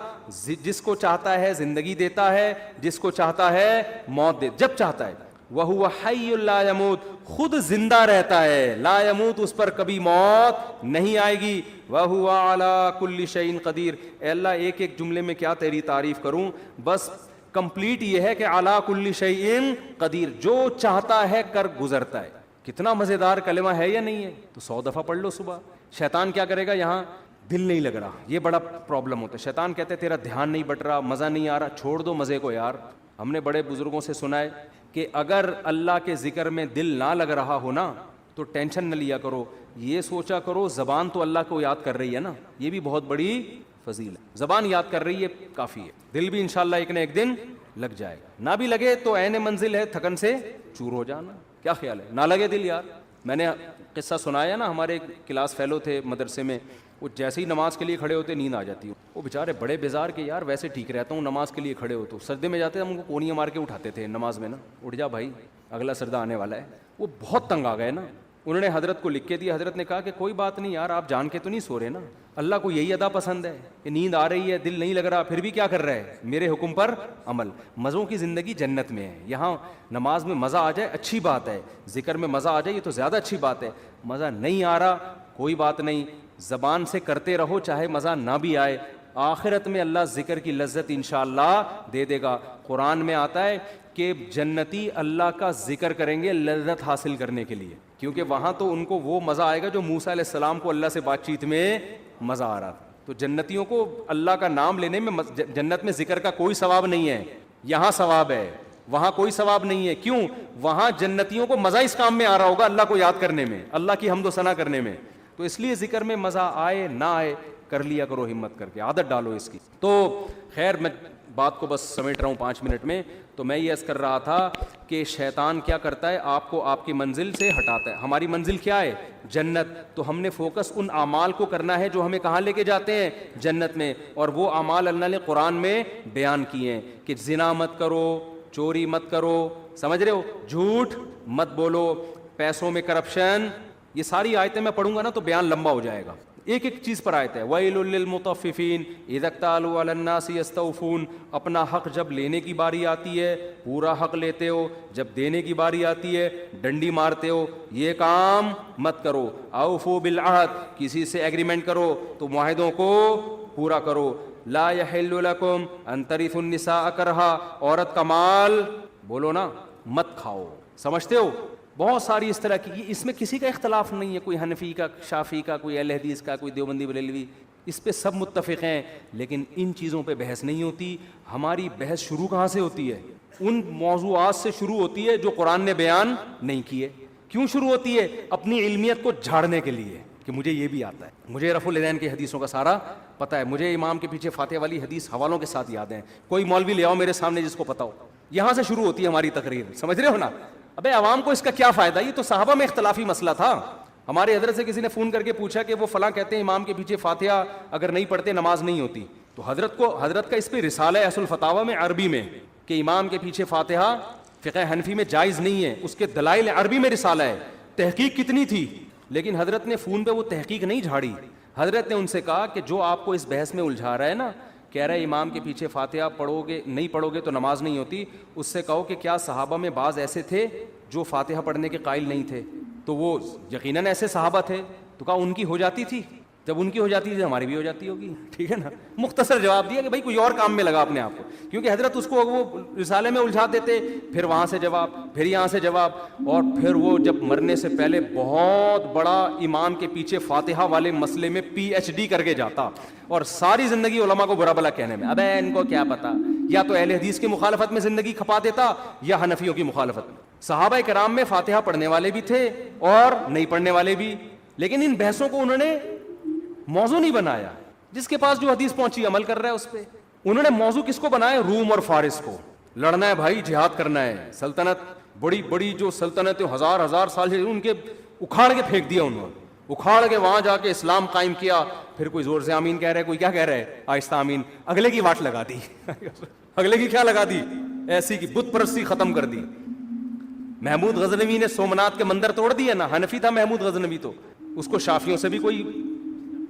جس کو چاہتا ہے زندگی دیتا ہے, جس کو چاہتا ہے موت دے, جب چاہتا ہے. وَهُوَ حَيٌّ لَا يَمُوتُ, خود زندہ رہتا ہے, لا يموت, اس پر کبھی موت نہیں آئے گی. وَهُوَ عَلَى كُلِّ شَيْءٍ قَدِيرٌ, اے اللہ ایک ایک جملے میں کیا تیری تعریف کروں, بس کمپلیٹ یہ ہے کہ عَلَى كُلِّ شَيْءٍ قَدِيرٌ, جو چاہتا ہے کر گزرتا ہے. کتنا مزیدار کلمہ ہے یا نہیں ہے؟ تو 100 دفعہ پڑھ لو صبح. شیطان کیا کرے گا, یہاں دل نہیں لگ رہا, یہ بڑا پرابلم ہوتا ہے. شیطان کہتے ہیں تیرا دھیان نہیں بٹ رہا, مزہ نہیں آ رہا, چھوڑ دو مزے کو یار. ہم نے بڑے بزرگوں سے سنا ہے کہ اگر اللہ کے ذکر میں دل نہ لگ رہا ہو نا تو ٹینشن نہ لیا کرو, یہ سوچا کرو زبان تو اللہ کو یاد کر رہی ہے نا, یہ بھی بہت بڑی فضیل ہے. زبان یاد کر رہی ہے کافی ہے, دل بھی انشاءاللہ ایک نہ ایک دن لگ جائے گا. نہ بھی لگے تو عین منزل ہے تھکن سے چور ہو جانا. کیا خیال ہے؟ نہ لگے دل یار. میں نے قصہ سنایا نا, ہمارے کلاس فیلو تھے مدرسے میں, وہ جیسے ہی نماز کے لیے کھڑے ہوتے نیند آ جاتی. وہ بیچارے بڑے بیزار کہ یار ویسے ٹھیک رہتا ہوں, نماز کے لیے کھڑے ہو تو سجدے میں جاتے, ہم ان کو کونیاں مار کے اٹھاتے تھے نماز میں نا, اٹھ جا بھائی اگلا سجدہ آنے والا ہے. وہ بہت تنگ آ گئے نا, انہوں نے حضرت کو لکھ کے دیا. حضرت نے کہا کہ کوئی بات نہیں یار, آپ جان کے تو نہیں سو رہے نا, اللہ کو یہی ادا پسند ہے کہ نیند آ رہی ہے, دل نہیں لگ رہا, پھر بھی کیا کر رہے ہیں, میرے حکم پر عمل. مزوں کی زندگی جنت میں ہے. یہاں نماز میں مزہ آ جائے اچھی بات ہے, ذکر میں مزہ آ جائے یہ تو زیادہ اچھی بات ہے. مزہ نہیں آ رہا کوئی بات نہیں, زبان سے کرتے رہو چاہے مزہ نہ بھی آئے, آخرت میں اللہ ذکر کی لذت انشاءاللہ دے دے گا. قرآن میں آتا ہے کہ جنتی اللہ کا ذکر کریں گے لذت حاصل کرنے کے لیے, کیونکہ وہاں تو ان کو وہ مزہ آئے گا جو موسیٰ علیہ السلام کو اللہ سے بات چیت میں مزہ آ رہا تھا. تو جنتیوں کو اللہ کا نام لینے میں, جنت میں ذکر کا کوئی ثواب نہیں ہے, یہاں ثواب ہے, وہاں کوئی ثواب نہیں ہے. کیوں؟ وہاں جنتیوں کو مزہ اس کام میں آ رہا ہوگا, اللہ کو یاد کرنے میں, اللہ کی حمد و ثنا کرنے میں. تو اس لیے ذکر میں مزہ آئے نہ آئے کر لیا کرو, ہمت کر کے عادت ڈالو اس کی. تو خیر میں بات کو بس سمیٹ رہا ہوں 5 منٹ میں. تو میں یہ عرض کر رہا تھا کہ شیطان کیا کرتا ہے, آپ کو آپ کی منزل سے ہٹاتا ہے. ہماری منزل کیا ہے؟ جنت. تو ہم نے فوکس ان اعمال کو کرنا ہے جو ہمیں کہاں لے کے جاتے ہیں؟ جنت میں. اور وہ اعمال اللہ نے قرآن میں بیان کیے ہیں کہ زنا مت کرو, چوری مت کرو, سمجھ رہے ہو, جھوٹ مت بولو, پیسوں میں کرپشن. یہ ساری آیتیں میں پڑھوں گا نا تو بیان لمبا ہو جائے گا, ایک ایک چیز پر آیت ہے. وَيْلٌ لِّلْمُطَفِّفِينَ اِذَا اكْتَالُوا عَلَى النَّاسِ يَسْتَوْفُونَ, اپنا حق جب لینے کی باری آتی ہے پورا حق لیتے ہو, جب دینے کی باری آتی ہے ڈنڈی مارتے ہو. یہ کام مت کرو. اوفوا بالعہد, کسی سے ایگریمنٹ کرو تو معاہدوں کو پورا کرو. لا يحل لكم ان ترثوا النساء کرہا, عورت کا مال بولو نا مت کھاؤ. سمجھتے ہو بہت ساری اس طرح کی, اس میں کسی کا اختلاف نہیں ہے, کوئی حنفی کا, شافعی کا, کوئی اہل حدیث کا, کوئی دیوبندی بریلوی, اس پہ سب متفق ہیں. لیکن ان چیزوں پہ بحث نہیں ہوتی. ہماری بحث شروع کہاں سے ہوتی ہے؟ ان موضوعات سے شروع ہوتی ہے جو قرآن نے بیان نہیں کیے. کیوں شروع ہوتی ہے؟ اپنی علمیت کو جھاڑنے کے لیے کہ مجھے یہ بھی آتا ہے, مجھے رفع الیدین کی حدیثوں کا سارا پتہ ہے مجھے امام کے پیچھے فاتحہ والی حدیث حوالوں کے ساتھ یاد ہیں, کوئی مولوی لے آؤ میرے سامنے جس کو پتہ ہو. یہاں سے شروع ہوتی ہے ہماری تقریر, سمجھ رہے ہو نا. ابے عوام کو اس کا کیا فائدہ, یہ تو صحابہ میں اختلافی مسئلہ تھا. ہمارے حضرت سے کسی نے فون کر کے پوچھا کہ وہ فلاں کہتے ہیں امام کے پیچھے فاتحہ اگر نہیں پڑھتے نماز نہیں ہوتی, تو حضرت کا اس پہ رسالہ ہے اصل الفتاوی میں عربی میں کہ امام کے پیچھے فاتحہ فقہ حنفی میں جائز نہیں ہے, اس کے دلائل عربی میں رسالہ ہے. تحقیق کتنی تھی, لیکن حضرت نے فون پہ وہ تحقیق نہیں جھاڑی. حضرت نے ان سے کہا کہ جو آپ کو اس بحث میں الجھا رہا ہے نا, کہہ رہا ہے امام کے پیچھے فاتحہ نہیں پڑھو گے تو نماز نہیں ہوتی, اس سے کہو کہ کیا صحابہ میں بعض ایسے تھے جو فاتحہ پڑھنے کے قائل نہیں تھے؟ تو وہ یقیناً ایسے صحابہ تھے. تو کہا ان کی ہو جاتی تھی, جب ان کی ہو جاتی تھی ہماری بھی ہو جاتی ہوگی. ٹھیک ہے نا, مختصر جواب دیا کہ بھائی کوئی اور کام میں لگا اپنے آپ کو, کیونکہ حضرت اس کو وہ رسالے میں الجھا دیتے, پھر وہاں سے جواب, پھر یہاں سے جواب, اور پھر وہ جب مرنے سے پہلے بہت بڑا امام کے پیچھے فاتحہ والے مسئلے میں PhD کر کے جاتا, اور ساری زندگی علماء کو برا بلا کہنے میں. ابے ان کو کیا پتا, یا تو اہل حدیث کی مخالفت میں زندگی کھپا دیتا یا حنفیوں کی مخالفت میں. صحابہ کرام میں فاتحہ پڑھنے والے بھی تھے اور نہیں پڑھنے والے بھی, لیکن ان بحثوں کو انہوں نے موضوع نہیں بنایا. جس کے پاس جو حدیث پہنچی عمل کر رہا ہے اس پہ. انہوں نے موضوع کس کو بنایا؟ روم اور فارس کو. لڑنا ہے بھائی, جہاد کرنا ہے. سلطنت بڑی بڑی جو سلطنتیں ہزار سال سے ان کے اکھاڑ کے پھینک دیا انہوں نے, اکھاڑ کے وہاں جا کے اسلام قائم کیا. پھر کوئی زور سے آمین کہہ رہا ہے, کوئی کیا کہہ رہا ہے آہستہ آمین, اگلے کی واٹ لگا دی. اگلے کی کیا لگا دی, ایسی کی بت پرستی ختم کر دی. محمود غزنوی نے سومنات کے مندر توڑ دیا نا, حنفی تھا محمود غزنوی, تو اس کو شافیوں سے بھی کوئی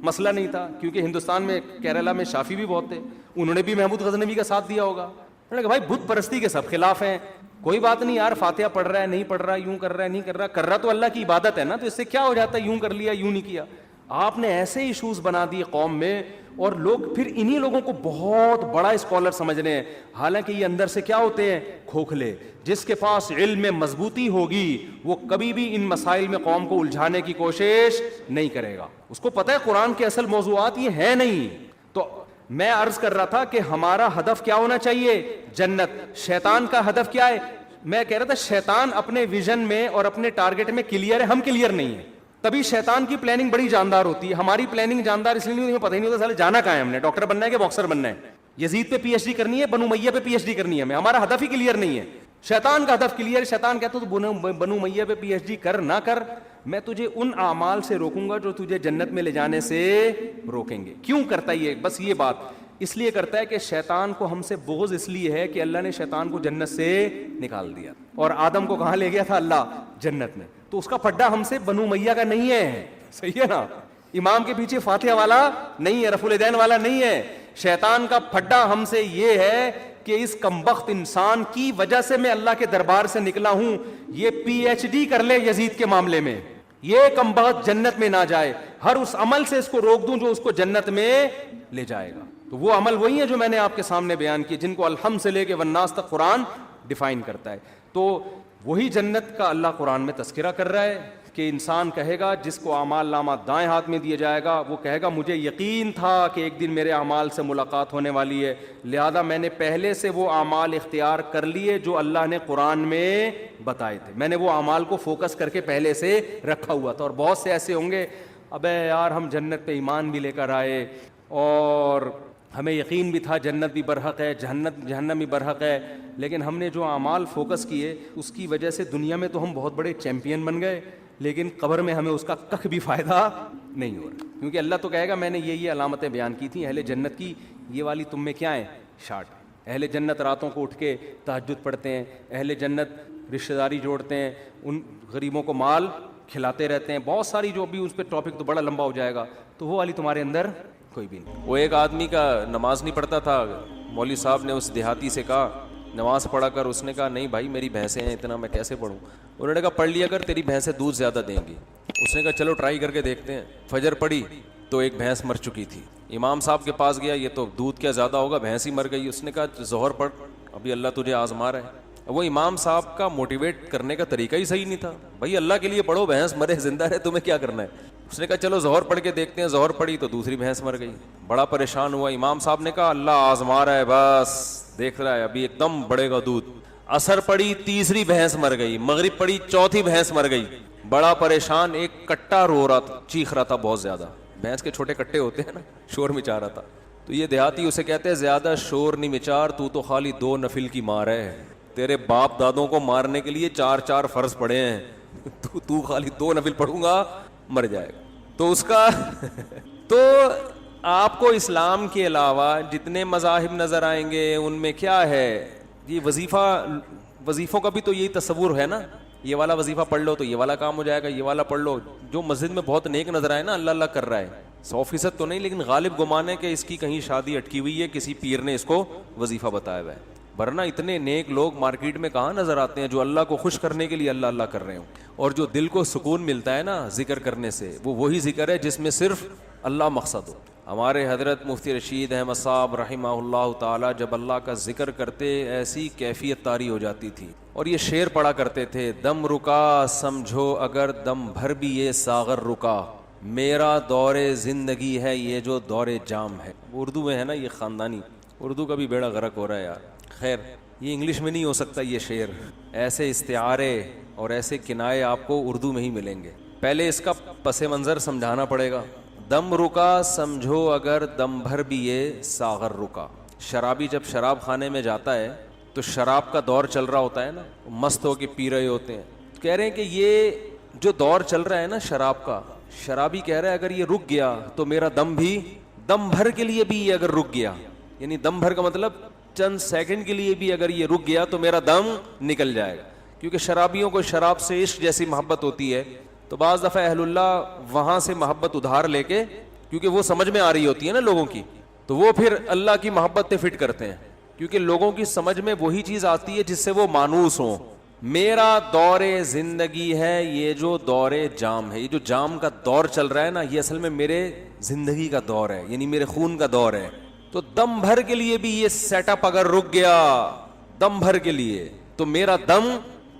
مسئلہ نہیں تھا, کیونکہ ہندوستان میں کیرلا میں شافی بھی بہت تھے, انہوں نے بھی محمود غزنوی کا ساتھ دیا ہوگا. انہوں نے کہا بھائی بت پرستی کے سب خلاف ہیں, کوئی بات نہیں یار, فاتحہ پڑھ رہا ہے نہیں پڑھ رہا, یوں کر رہا ہے نہیں کر رہا تو اللہ کی عبادت ہے نا, تو اس سے کیا ہو جاتا ہے, یوں کر لیا یوں نہیں کیا. آپ نے ایسے ایشوز بنا دیے قوم میں, اور لوگ پھر انہی لوگوں کو بہت بڑا اسکالر سمجھ رہے ہیں, حالانکہ یہ اندر سے کیا ہوتے ہیں, کھوکھلے. جس کے پاس علم میں مضبوطی ہوگی وہ کبھی بھی ان مسائل میں قوم کو الجھانے کی کوشش نہیں کرے گا. اس کو پتہ ہے قرآن کے اصل موضوعات یہ ہیں نہیں. تو میں عرض کر رہا تھا کہ ہمارا ہدف کیا ہونا چاہیے, جنت. شیطان کا ہدف کیا ہے؟ میں کہہ رہا تھا شیطان اپنے ویژن میں اور اپنے ٹارگٹ میں کلیئر ہے, ہم کلیئر نہیں ہیں. تبھی شیطان کی پلاننگ بڑی جاندار ہوتی ہے, ہماری پلاننگ جاندار اس لیے نہیں, ہمیں پتہ ہی نہیں ہوتا سالے جانا کہاں ہے, ہم نے ڈاکٹر بننا ہے کہ باکسر بننا ہے, یزید پہ PhD کرنی ہے, بنو امیہ پہ PhD کرنی ہے, ہمارا ہدف ہی کلیئر نہیں ہے. شیطان کا ہدف کلیئر. شیطان کہتا تو بنو امیہ پہ PhD کر نہ کر, میں تجھے ان اعمال سے روکوں گا جو تجھے جنت میں لے جانے سے روکیں گے. کیوں کرتا ہے یہ؟ بس یہ بات اس لیے کرتا ہے کہ شیطان کو ہم سے بغض اس لیے ہے کہ اللہ نے شیطان کو جنت سے نکال دیا, اور آدم کو کہاں لے گیا تھا اللہ؟ جنت میں. تو اس کا پھڈا ہم سے بنو امیہ کا نہیں ہے, صحیح ہے نا, امام کے پیچھے فاتحہ والا نہیں ہے, رفع الیدین والا نہیں ہے. شیطان کا پھڈا ہم سے یہ ہے کہ اس کمبخت انسان کی وجہ سے میں اللہ کے دربار سے نکلا ہوں, یہ PhD کر لے یزید کے معاملے میں, یہ کمبخت جنت میں نہ جائے, ہر اس عمل سے اس کو روک دوں جو اس کو جنت میں لے جائے گا. تو وہ عمل وہی ہے جو میں نے آپ کے سامنے بیان کیے, جن کو الحمد سے لے کے والناس تک قرآن ڈیفائن کرتا ہے. تو وہی جنت کا اللہ قرآن میں تذکرہ کر رہا ہے کہ انسان کہے گا, جس کو اعمال نامہ دائیں ہاتھ میں دیا جائے گا, وہ کہے گا مجھے یقین تھا کہ ایک دن میرے اعمال سے ملاقات ہونے والی ہے, لہذا میں نے پہلے سے وہ اعمال اختیار کر لیے جو اللہ نے قرآن میں بتائے تھے. میں نے وہ اعمال کو فوکس کر کے پہلے سے رکھا ہوا تھا. اور بہت سے ایسے ہوں گے, ابے یار ہم جنت پہ ایمان بھی لے کر آئے اور ہمیں یقین بھی تھا جنت بھی برحق ہے, جہنم بھی برحق ہے, لیکن ہم نے جو اعمال فوکس کیے اس کی وجہ سے دنیا میں تو ہم بہت بڑے چیمپئن بن گئے, لیکن قبر میں ہمیں اس کا کخ بھی فائدہ نہیں ہو رہا. کیونکہ اللہ تو کہے گا میں نے یہ علامتیں بیان کی تھیں اہل جنت کی, یہ والی تم میں کیا ہیں؟ شارٹ. اہل جنت راتوں کو اٹھ کے تہجد پڑھتے ہیں, اہل جنت رشتہ داری جوڑتے ہیں, ان غریبوں کو مال کھلاتے رہتے ہیں, بہت ساری جو بھی اس پہ ٹاپک تو بڑا لمبا ہو جائے گا, تو وہ والی تمہارے اندر کوئی بھی نہیں. وہ ایک آدمی کا نماز نہیں پڑھتا تھا, مولوی صاحب نے اس دیہاتی سے کہا نماز پڑھا کر, اس نے کہا نہیں بھائی میری بھینسیں ہیں, اتنا میں کیسے پڑھوں. انہوں نے کہا پڑھ لیا کر, تیری بھینسیں دودھ زیادہ دیں گی. اس نے کہا چلو ٹرائی کر کے دیکھتے ہیں. فجر پڑھی تو ایک بھینس مر چکی تھی. امام صاحب کے پاس گیا, یہ تو دودھ کیا زیادہ ہوگا, بھینس ہی مر گئی. اس نے کہا ظہر پڑھ, ابھی اللہ تجھے آزما رہا ہے. وہ امام صاحب کا موٹیویٹ کرنے کا طریقہ ہی صحیح نہیں تھا. بھائی اللہ کے لیے پڑھو, بھینس مرے زندہ رہے تمہیں کیا کرنا ہے. اس نے کہا چلو ظہر پڑھ کے دیکھتے ہیں. ظہر پڑھی تو دوسری بھینس مر گئی. بڑا پریشان ہوا. امام صاحب نے کہا اللہ آزما رہا ہے, بس دیکھ رہا ہے, ابھی ایک دم بڑھے گا دودھ. عصر پڑھی, تیسری بھینس مر گئی. مغرب پڑھی, چوتھی بھینس مر گئی. بڑا پریشان, ایک کٹا رو رہا تھا, چیخ رہا تھا بہت زیادہ. بھینس کے چھوٹے کٹے ہوتے ہیں نا, شور مچا رہا تھا. تو یہ دیہاتی اسے کہتے ہیں زیادہ شور نہیں مچار, تو خالی 2 نفل کی مار ہے, تیرے باپ دادوں کو مارنے کے لیے 4 فرض پڑے ہیں, تو خالی 2 نفل پڑھوں گا مر جائے گا. تو اس کا تو آپ کو اسلام کے علاوہ جتنے مذاہب نظر آئیں گے ان میں کیا ہے, یہ وظیفوں کا بھی تو یہی تصور ہے نا, یہ والا وظیفہ پڑھ لو تو یہ والا کام ہو جائے گا, یہ والا پڑھ لو. جو مسجد میں بہت نیک نظر آئے نا, اللہ اللہ کر رہا ہے, 100% تو نہیں, لیکن غالب گمان ہے کہ اس کی کہیں شادی اٹکی ہوئی ہے, کسی پیر نے اس کو وظیفہ بتایا ہوا ہے. ورنہ اتنے نیک لوگ مارکیٹ میں کہاں نظر آتے ہیں جو اللہ کو خوش کرنے کے لیے اللہ اللہ کر رہے ہوں. اور جو دل کو سکون ملتا ہے نا ذکر کرنے سے, وہ وہی ذکر ہے جس میں صرف اللہ مقصد ہو. ہمارے حضرت مفتی رشید احمد صاحب رحمہ اللہ تعالی جب اللہ کا ذکر کرتے ایسی کیفیت طاری ہو جاتی تھی, اور یہ شعر پڑھا کرتے تھے, دم رکا سمجھو اگر دم بھر بھی یہ ساغر رکا, میرا دور زندگی ہے یہ جو دور جام ہے. اردو میں ہے نا, یہ خاندانی اردو کا بھی بیڑا غرق ہو رہا ہے یار. خیر, یہ انگلش میں نہیں ہو سکتا یہ شعر, ایسے استعارے اور ایسے کنائے آپ کو اردو میں ہی ملیں گے. پہلے اس کا پس منظر سمجھانا پڑے گا. دم رکا سمجھو اگر دم بھر بھی یہ ساغر رکا. شرابی جب شراب خانے میں جاتا ہے تو شراب کا دور چل رہا ہوتا ہے نا, مست ہو کے پی رہے ہوتے ہیں. کہہ رہے ہیں کہ یہ جو دور چل رہا ہے نا شراب کا, شرابی کہہ رہا ہے اگر یہ رک گیا تو میرا دم بھی, دم بھر کے لیے بھی یہ اگر رک گیا, یعنی دم بھر کا مطلب چند سیکنڈ کے لیے بھی اگر یہ رک گیا تو میرا دم نکل جائے گا. کیونکہ شرابیوں کو شراب سے عشق جیسی محبت ہوتی ہے, تو بعض دفعہ اہل اللہ وہاں سے محبت ادھار لے کے, کیونکہ وہ سمجھ میں آ رہی ہوتی ہے نا لوگوں کی, تو وہ پھر اللہ کی محبت پہ فٹ کرتے ہیں, کیونکہ لوگوں کی سمجھ میں وہی چیز آتی ہے جس سے وہ مانوس ہوں. میرا دور زندگی ہے یہ جو دور جام ہے, یہ جو جام کا دور چل رہا ہے نا, یہ اصل میں میرے زندگی کا دور ہے, یعنی میرے خون کا دور ہے. تو دم بھر کے لیے بھی یہ سیٹ اپ اگر رک گیا, دم بھر کے لیے, تو میرا دم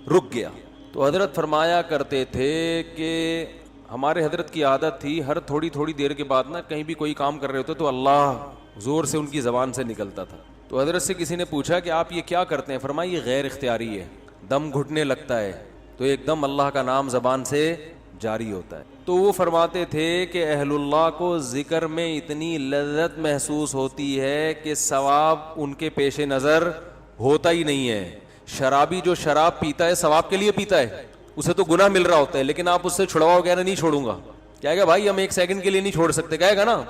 رک گیا. تو حضرت فرمایا کرتے تھے کہ ہمارے حضرت کی عادت تھی, ہر تھوڑی تھوڑی دیر کے بعد نا کہیں بھی کوئی کام کر رہے ہوتے تو اللہ زور سے ان کی زبان سے نکلتا تھا. تو حضرت سے کسی نے پوچھا کہ آپ یہ کیا کرتے ہیں؟ فرمایا یہ غیر اختیاری ہے, دم گھٹنے لگتا ہے تو ایک دم اللہ کا نام زبان سے جاری ہوتا ہے. تو وہ فرماتے تھے کہ اہل اللہ کو ذکر میں اتنی لذت محسوس ہوتی ہے کہ ثواب ان کے پیش نظر ہوتا ہی نہیں ہے. شرابی جو شراب پیتا ہے ثواب کے لیے پیتا ہے, اسے تو گناہ مل رہا ہوتا ہے, لیکن آپ اس سے چھڑواؤ, کہہ رہے نہیں چھوڑوں گا, کہے گا بھائی ہم 1 سیکنڈ کے لیے نہیں چھوڑ سکتے, کہے گا نا.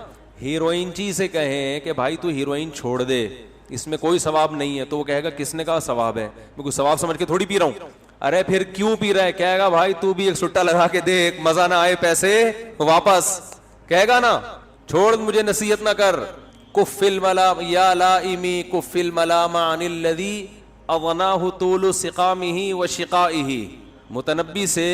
ہیروئن چی سے کہیں کہ بھائی تو ہیروئن چھوڑ دے, اس میں کوئی ثواب نہیں ہے, تو وہ کہے گا کس نے کہا ثواب ہے, میں کوئی ثواب سمجھ کے تھوڑی پی رہا ہوں. ارے پھر کیوں پی رہا ہے؟ کہے گا بھائی تو بھی ایک سٹا لگا کے دیکھ, مزہ نہ آئے پیسے واپس, کہے گا نا چھوڑ مجھے نصیحت نہ کر. کف الملام یا لائمی کف الملام عن الذی اغناہ طول سقامہ و شقائہ. متنبی سے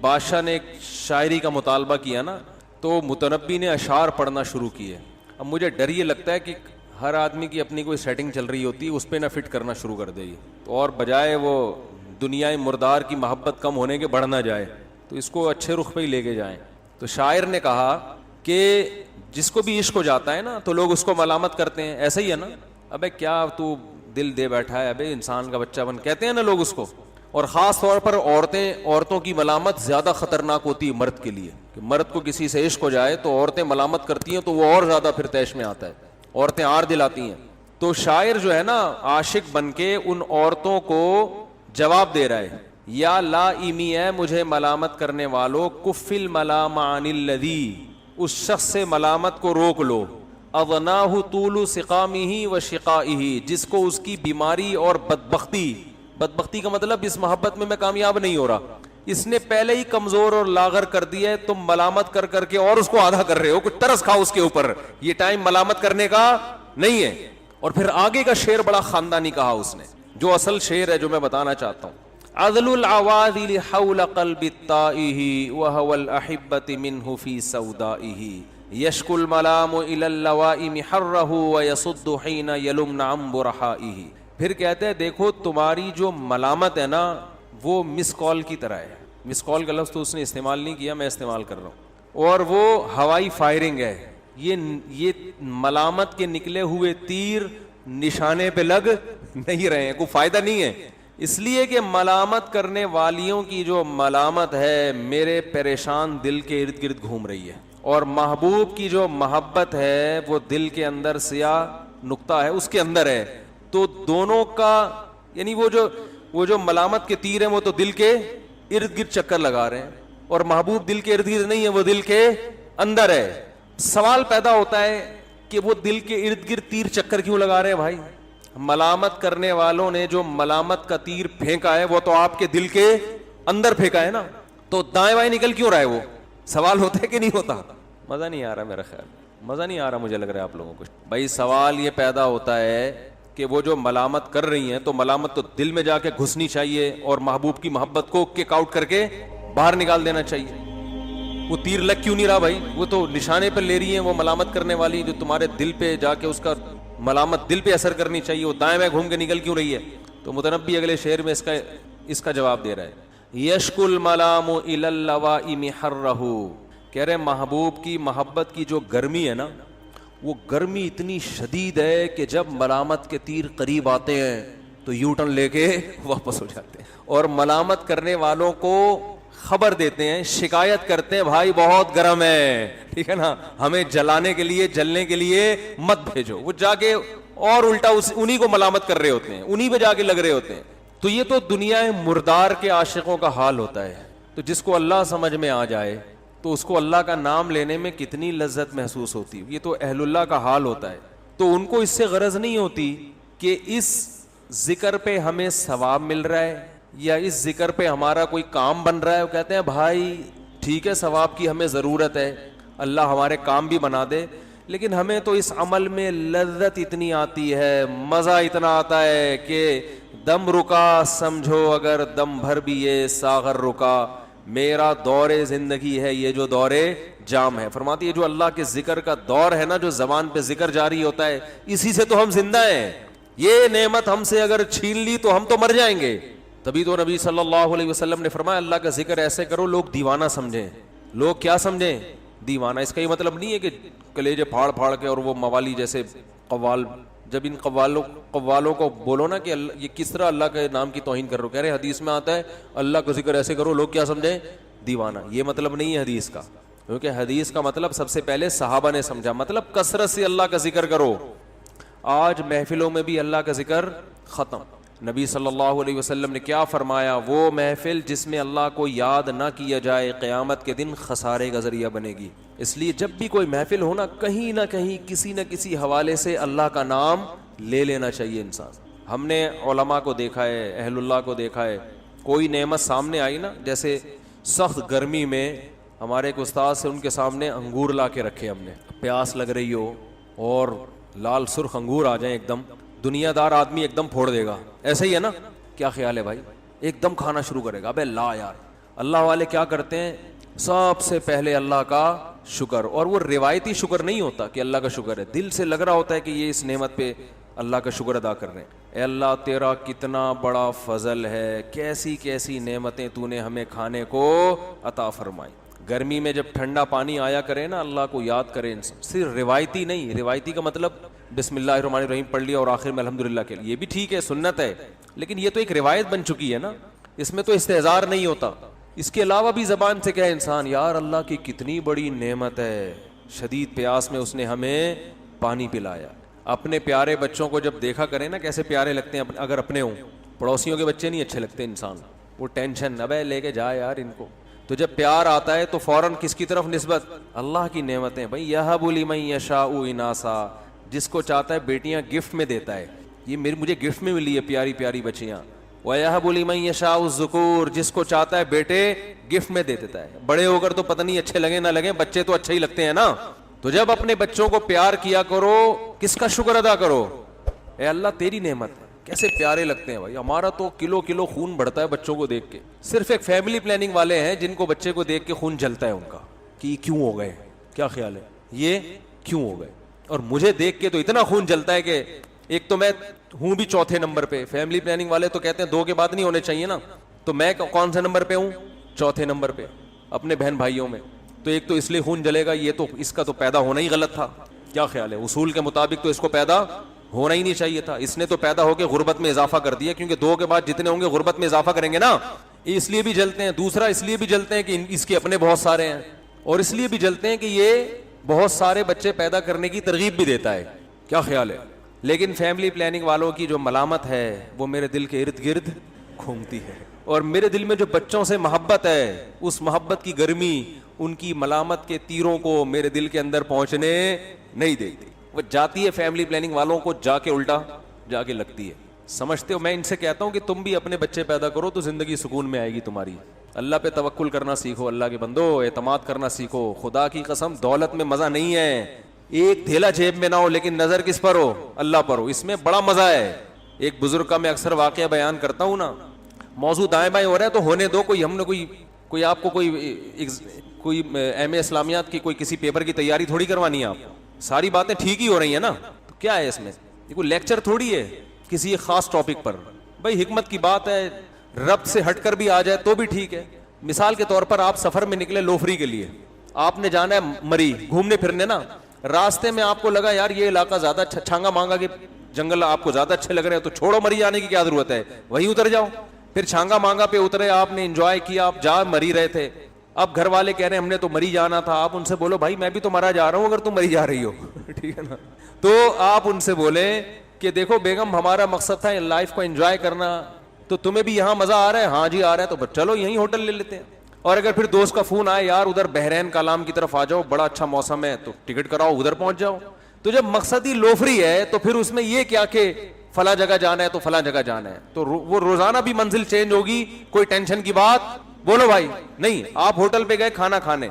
بادشاہ نے ایک شاعری کا مطالبہ کیا نا, تو متنبی نے اشعار پڑھنا شروع کیے. اب مجھے ڈر یہ لگتا ہے کہ ہر آدمی کی اپنی کوئی سیٹنگ چل رہی ہوتی ہے, اس پہ نہ فٹ کرنا شروع کر دے, اور بجائے وہ دنیا مردار کی محبت کم ہونے کے بڑھ نہ جائے, تو اس کو اچھے رخ پہ ہی لے کے جائیں. تو شاعر نے کہا کہ جس کو بھی عشق ہو جاتا ہے نا تو لوگ اس کو ملامت کرتے ہیں, ایسا ہی ہے نا, ابے کیا تو دل دے بیٹھا ہے, ابے انسان کا بچہ بن, کہتے ہیں نا لوگ اس کو. اور خاص طور پر عورتوں کی ملامت زیادہ خطرناک ہوتی ہے مرد کے لیے, کہ مرد کو کسی سے عشق ہو جائے تو عورتیں ملامت کرتی ہیں تو وہ اور زیادہ پھر تیش میں آتا ہے, عورتیں آر دلاتی ہیں. تو شاعر جو ہے نا عاشق بن کے ان عورتوں کو جواب دے رہا ہے, یا لائمی ہے مجھے ملامت کرنے والوں, کف الملام عن الذی, اس شخص سے ملامت کو روک لو, اغناہ طول سقامہ و شقائہ, جس کو اس کی بیماری اور بدبختی کا مطلب اس محبت میں کامیاب نہیں ہو رہا, اس نے پہلے ہی کمزور اور لاغر کر دیا ہے, تم ملامت کر کر کے اور اس کو آدھا کر رہے ہو, کچھ ترس کھاؤ اس کے اوپر, یہ ٹائم ملامت کرنے کا نہیں ہے. اور پھر آگے کا شعر بڑا خاندانی کہا اس نے, جو اصل شعر ہے جو میں بتانا چاہتا ہوں. عذل العواذل حول قلب الطائہ وهو الاحبۃ منہ فی سودائہ, یشکو الملام الی اللوائم حرہ ویصد حین یلمن عن برحائہ. پھر کہتے ہیں دیکھو تمہاری جو ملامت ہے نا وہ مس کال کی طرح ہے. مس کال کا لفظ تو اس نے استعمال نہیں کیا, میں استعمال کر رہا ہوں, اور وہ ہوائی فائرنگ ہے. یہ ملامت کے نکلے ہوئے تیر نشانے پہ لگ نہیں رہے ہیں, کوئی فائدہ نہیں ہے, اس لیے کہ ملامت کرنے والیوں کی جو ملامت ہے میرے پریشان دل کے ارد گرد گھوم رہی ہے, اور محبوب کی جو محبت ہے وہ دل کے اندر سیاہ نقطہ ہے اس کے اندر ہے. تو دونوں کا یعنی وہ جو ملامت کے تیر ہیں وہ تو دل کے ارد گرد چکر لگا رہے ہیں, اور محبوب دل کے ارد گرد نہیں ہے, وہ دل کے اندر ہے. سوال پیدا ہوتا ہے کہ وہ دل کے ارد گرد تیر چکر کیوں لگا رہے ہیں بھائی؟ ملامت کرنے والوں نے جو ملامت کا تیر پھینکا ہے وہ تو آپ کے دل کے اندر پھینکا ہے نا, تو دائیں بائیں نکل کیوں رہا ہے؟ وہ سوال ہوتا ہے کہ نہیں ہوتا؟ مزہ نہیں آ رہا, میرا خیال مزہ نہیں آ رہا, مجھے لگ رہا ہے آپ لوگوں کو. بھائی سوال یہ پیدا ہوتا ہے کہ وہ جو ملامت کر رہی ہیں تو ملامت تو دل میں جا کے گھسنی چاہیے اور محبوب کی محبت کو کک آؤٹ کر کے باہر نکال دینا چاہیے. وہ تیر لگ کیوں نہیں رہا بھائی؟ وہ تو نشانے پر لے رہی ہیں وہ ملامت کرنے والی, جو تمہارے دل پہ جا کے اس کا ملامت دل پہ اثر کرنی چاہیے, وہ دائیں بائیں گھوم کے نکل کیوں رہی ہے؟ تو متنبی اگلے شعر میں اس کا جواب دے رہا ہے. یشکو الملام الی اللوائم حرہ, کہہ رہے محبوب کی محبت کی جو گرمی ہے نا, وہ گرمی اتنی شدید ہے کہ جب ملامت کے تیر قریب آتے ہیں تو یو ٹرن لے کے واپس ہو جاتے ہیں, اور ملامت کرنے والوں کو خبر دیتے ہیں, شکایت کرتے ہیں بھائی بہت گرم ہے, ٹھیک ہے نا, ہمیں جلانے کے لیے جلنے کے لیے مت بھیجو. وہ جا کے اور الٹا انہی کو ملامت کر رہے ہوتے ہیں, انہی پہ جا کے لگ رہے ہوتے ہیں. تو یہ تو دنیا مردار کے عاشقوں کا حال ہوتا ہے. تو جس کو اللہ سمجھ میں آ جائے تو اس کو اللہ کا نام لینے میں کتنی لذت محسوس ہوتی. یہ تو اہل اللہ کا حال ہوتا ہے. تو ان کو اس سے غرض نہیں ہوتی کہ اس ذکر پہ ہمیں ثواب مل رہا ہے یا اس ذکر پہ ہمارا کوئی کام بن رہا ہے. وہ کہتے ہیں بھائی ٹھیک ہے ثواب کی ہمیں ضرورت ہے, اللہ ہمارے کام بھی بنا دے, لیکن ہمیں تو اس عمل میں لذت اتنی آتی ہے, مزہ اتنا آتا ہے کہ دم رکا سمجھو اگر دم بھر بھی یہ ساغر رکا, میرا دور زندگی ہے یہ جو دور جام ہے. فرماتی ہے جو اللہ کے ذکر کا دور ہے نا, جو زبان پہ ذکر جاری ہوتا ہے, اسی سے تو ہم زندہ ہیں. یہ نعمت ہم سے اگر چھین لی تو ہم تو مر جائیں گے. تبھی تو نبی صلی اللہ علیہ وسلم نے فرمایا اللہ کا ذکر ایسے کرو لوگ دیوانہ سمجھیں. لوگ کیا سمجھیں؟ دیوانہ. اس کا یہ مطلب نہیں ہے کہ کلیجے پھاڑ پھاڑ کے اور وہ موالی جیسے قوال, جب ان قوالوں کو بولو نا کہ یہ کس طرح اللہ کے نام کی توہین کر رہے ہو, کہہ رہے حدیث میں آتا ہے اللہ کا ذکر ایسے کرو لوگ کیا سمجھیں؟ دیوانہ. یہ مطلب نہیں ہے حدیث کا, کیونکہ حدیث کا مطلب سب سے پہلے صحابہ نے سمجھا, مطلب کثرت سے اللہ کا ذکر کرو. آج محفلوں میں بھی اللہ کا ذکر ختم. نبی صلی اللہ علیہ وسلم نے کیا فرمایا, وہ محفل جس میں اللہ کو یاد نہ کیا جائے قیامت کے دن خسارے کا ذریعہ بنے گی. اس لیے جب بھی کوئی محفل ہونا کہیں نہ کہیں کسی نہ کسی حوالے سے اللہ کا نام لے لینا چاہیے انسان. ہم نے علماء کو دیکھا ہے, اہل اللہ کو دیکھا ہے, کوئی نعمت سامنے آئی نا, جیسے سخت گرمی میں ہمارے ایک استاد سے ان کے سامنے انگور لا کے رکھے ہم نے, پیاس لگ رہی ہو اور لال سرخ انگور آ جائیں, ایک دم دنیا دار آدمی ایک دم پھوڑ دے گا, ایسا ہی ہے نا؟ کیا خیال ہے بھائی؟ ایک دم کھانا شروع کرے گا. ابے لا یار, اللہ والے کیا کرتے ہیں سب سے پہلے اللہ کا شکر, اور وہ روایتی شکر نہیں ہوتا کہ اللہ کا شکر ہے, دل سے لگ رہا ہوتا ہے کہ یہ اس نعمت پہ اللہ کا شکر ادا کر رہے ہیں. اے اللہ تیرا کتنا بڑا فضل ہے, کیسی کیسی نعمتیں تو نے ہمیں کھانے کو عطا فرمائی. گرمی میں جب ٹھنڈا پانی آیا کرے نا, اللہ کو یاد کرے انسان. صرف روایتی نہیں, روایتی کا مطلب بسم اللہ الرحمن الرحیم پڑھ لیا اور آخر میں الحمدللہ کے لیے, یہ بھی ٹھیک ہے سنت ہے, لیکن یہ تو ایک روایت بن چکی ہے نا, اس میں تو استحضار نہیں ہوتا. اس کے علاوہ بھی زبان سے کہے انسان یار اللہ کی کتنی بڑی نعمت ہے, شدید پیاس میں اس نے ہمیں پانی پلایا. اپنے پیارے بچوں کو جب دیکھا کریں نا کیسے پیارے لگتے ہیں, اگر اپنے ہوں, پڑوسیوں کے بچے نہیں اچھے لگتے انسان, وہ ٹینشن ابے لے کے جا یار ان کو. تو جب پیار آتا ہے تو فوراً کس کی طرف نسبت؟ اللہ کی نعمتیں. بھائی یہب لمن یشاء اناسا, جس کو چاہتا ہے بیٹیاں گفٹ میں دیتا ہے, یہ مجھے گفٹ میں ملی ہے پیاری پیاری بچیاں. وَيَهَبُ لِمَن يَشَاءُ الذُّكُورَ, جس کو چاہتا ہے بیٹے گفٹ میں دے دیتا ہے. بڑے ہو کر تو پتہ نہیں اچھے لگیں نہ لگیں, بچے تو اچھے ہی لگتے ہیں نا. تو جب اپنے بچوں کو پیار کیا کرو, کس کا شکر ادا کرو؟ اے اللہ تیری نعمت ہے, کیسے پیارے لگتے ہیں بھائی. ہمارا تو کلو کلو خون بڑھتا ہے بچوں کو دیکھ کے. صرف ایک فیملی پلاننگ والے ہیں جن کو بچے کو دیکھ کے خون جلتا ہے ان کا کہ یہ کیوں ہو گئے, کیا خیال ہے یہ کیوں ہو گئے. اور مجھے دیکھ کے تو اتنا خون جلتا ہے کہ ایک تو میں ہوں بھی چوتھے نمبر پہ. فیملی پلاننگ والے تو کہتے ہیں 2 کے بعد نہیں ہونے چاہیے نا, تو میں کون سے نمبر پہ ہوں؟ چوتھے نمبر پہ اپنے بہن بھائیوں میں. تو ایک تو اس لیے خون جلے گا, یہ تو اس کا تو پیدا ہونا ہی غلط تھا. کیا خیال ہے؟ اصول کے مطابق تو اس کو پیدا ہونا ہی نہیں چاہیے تھا. اس نے تو پیدا ہو کے غربت میں اضافہ کر دیا, کیونکہ 2 کے بعد جتنے ہوں گے غربت میں اضافہ کریں گے نا. اس لیے بھی جلتے ہیں. دوسرا اس لیے بھی جلتے ہیں کہ اس کے اپنے بہت سارے ہیں. اور اس لیے بھی جلتے ہیں کہ یہ بہت سارے بچے پیدا کرنے کی ترغیب بھی دیتا ہے. کیا خیال ہے؟ لیکن فیملی پلاننگ والوں کی جو ملامت ہے وہ میرے دل کے ارد گرد گھومتی ہے, اور میرے دل میں جو بچوں سے محبت ہے اس محبت کی گرمی ان کی ملامت کے تیروں کو میرے دل کے اندر پہنچنے نہیں دیتی. وہ جاتی ہے فیملی پلاننگ والوں کو جا کے الٹا جا کے لگتی ہے. سمجھتے ہو؟ میں ان سے کہتا ہوں کہ تم بھی اپنے بچے پیدا کرو تو زندگی سکون میں آئے گی تمہاری. اللہ پہ توکل کرنا سیکھو, اللہ کے بندو اعتماد کرنا سیکھو. خدا کی قسم دولت میں مزہ نہیں ہے, ایک تھیلا جیب میں نہ ہو لیکن نظر کس پر ہو؟ اللہ پر ہو, اس میں بڑا مزہ ہے. ایک بزرگ کا میں اکثر واقعہ بیان کرتا ہوں نا, موضوع دائیں بائیں ہو رہا ہے تو ہونے دو, کوئی ہم نے کوئی آپ کو کوئی ایم اے اسلامیات کی کوئی کسی پیپر کی تیاری تھوڑی کروانی ہے, آپ ساری باتیں ٹھیک ہی ہو رہی ہیں نا, تو کیا ہے اس میں؟ یہ کوئی لیکچر تھوڑی ہے کسی ایک خاص ٹاپک پر. بھائی حکمت کی بات ہے, رب سے ہٹ کر بھی آ جائے تو بھی ٹھیک ہے. مثال کے طور پر آپ سفر میں نکلے لوفری کے لیے, آپ نے جانا ہے مری گھومنے پھرنے نا, راستے میں آپ کو لگا یار یہ علاقہ زیادہ چھانگا مانگا کے جنگل آپ کو زیادہ اچھے لگ رہے ہیں, تو چھوڑو مری جانے کی کیا ضرورت ہے, وہیں اتر جاؤ. پھر چھانگا مانگا پہ اترے, آپ نے انجوائے کیا, آپ جا مری رہے تھے, اب گھر والے کہہ رہے ہیں ہم نے تو مری جانا تھا. آپ ان سے بولو بھائی میں بھی تو مرا جا رہا ہوں اگر تم مری جا رہی ہو, ٹھیک ہے نا. تو آپ ان سے بولے کہ دیکھو بیگم ہمارا مقصد تھا لائف کو انجوائے کرنا, تو تمہیں بھی یہاں مزہ آ رہا ہے؟ ہاں جی آ رہا ہے, تو چلو یہیں ہوٹل لے لیتے ہیں. اور اگر پھر دوست کا فون آئے یار ادھر بحرین کالام کی طرف آ جاؤ بڑا اچھا موسم ہے, تو ٹکٹ کراؤ ادھر پہنچ جاؤ. تو جب مقصد ہی لوفری ہے تو پھر اس میں یہ کیا کہ فلاں جگہ جانا ہے تو فلاں جگہ جانا ہے, تو وہ روزانہ بھی منزل چینج ہوگی, کوئی ٹینشن کی بات بولو بھائی نہیں. آپ ہوٹل پہ گئے کھانا کھانے,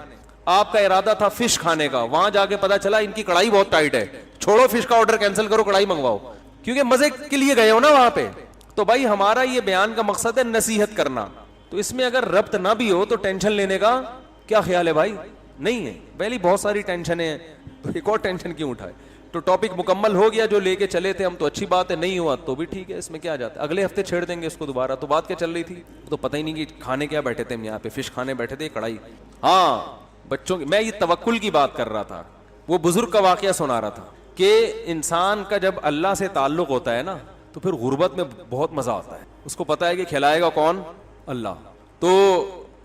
آپ کا ارادہ تھا فش کھانے کا, وہاں جا کے پتا چلا ان کی کڑھائی بہت ٹائٹ ہے, چھوڑو فش کا آرڈر کینسل کرو, کڑھائی منگواؤ, کیونکہ مزے کے لیے گئے ہو نا وہاں پہ. تو بھائی ہمارا یہ بیان کا مقصد ہے نصیحت کرنا, تو اس میں اگر ربط نہ بھی ہو تو ٹینشن لینے کا کیا خیال ہے بھائی؟ نہیں ہے. پہلی بہت ساری ٹینشنیں ہیں تو ایک اور ٹینشن کیوں اٹھائے. تو ٹاپک مکمل ہو گیا جو لے کے چلے تھے ہم, تو اچھی بات ہے, نہیں ہوا تو بھی ٹھیک ہے, اس میں کیا جاتا ہے, اگلے ہفتے چھیڑ دیں گے اس کو دوبارہ. تو بات کیا چل رہی تھی تو پتہ ہی نہیں کہ کھانے کیا بیٹھے تھے ہم یہاں پہ, فش کھانے بیٹھے تھے, کڑھائی. ہاں بچوں کی میں یہ توکل کی بات کر رہا تھا, وہ بزرگ کا واقعہ سنا رہا تھا کہ انسان کا جب اللہ سے تعلق ہوتا ہے نا تو پھر غربت میں بہت مزہ آتا ہے. اس کو پتا ہے کہ کھلائے گا کون؟ اللہ. تو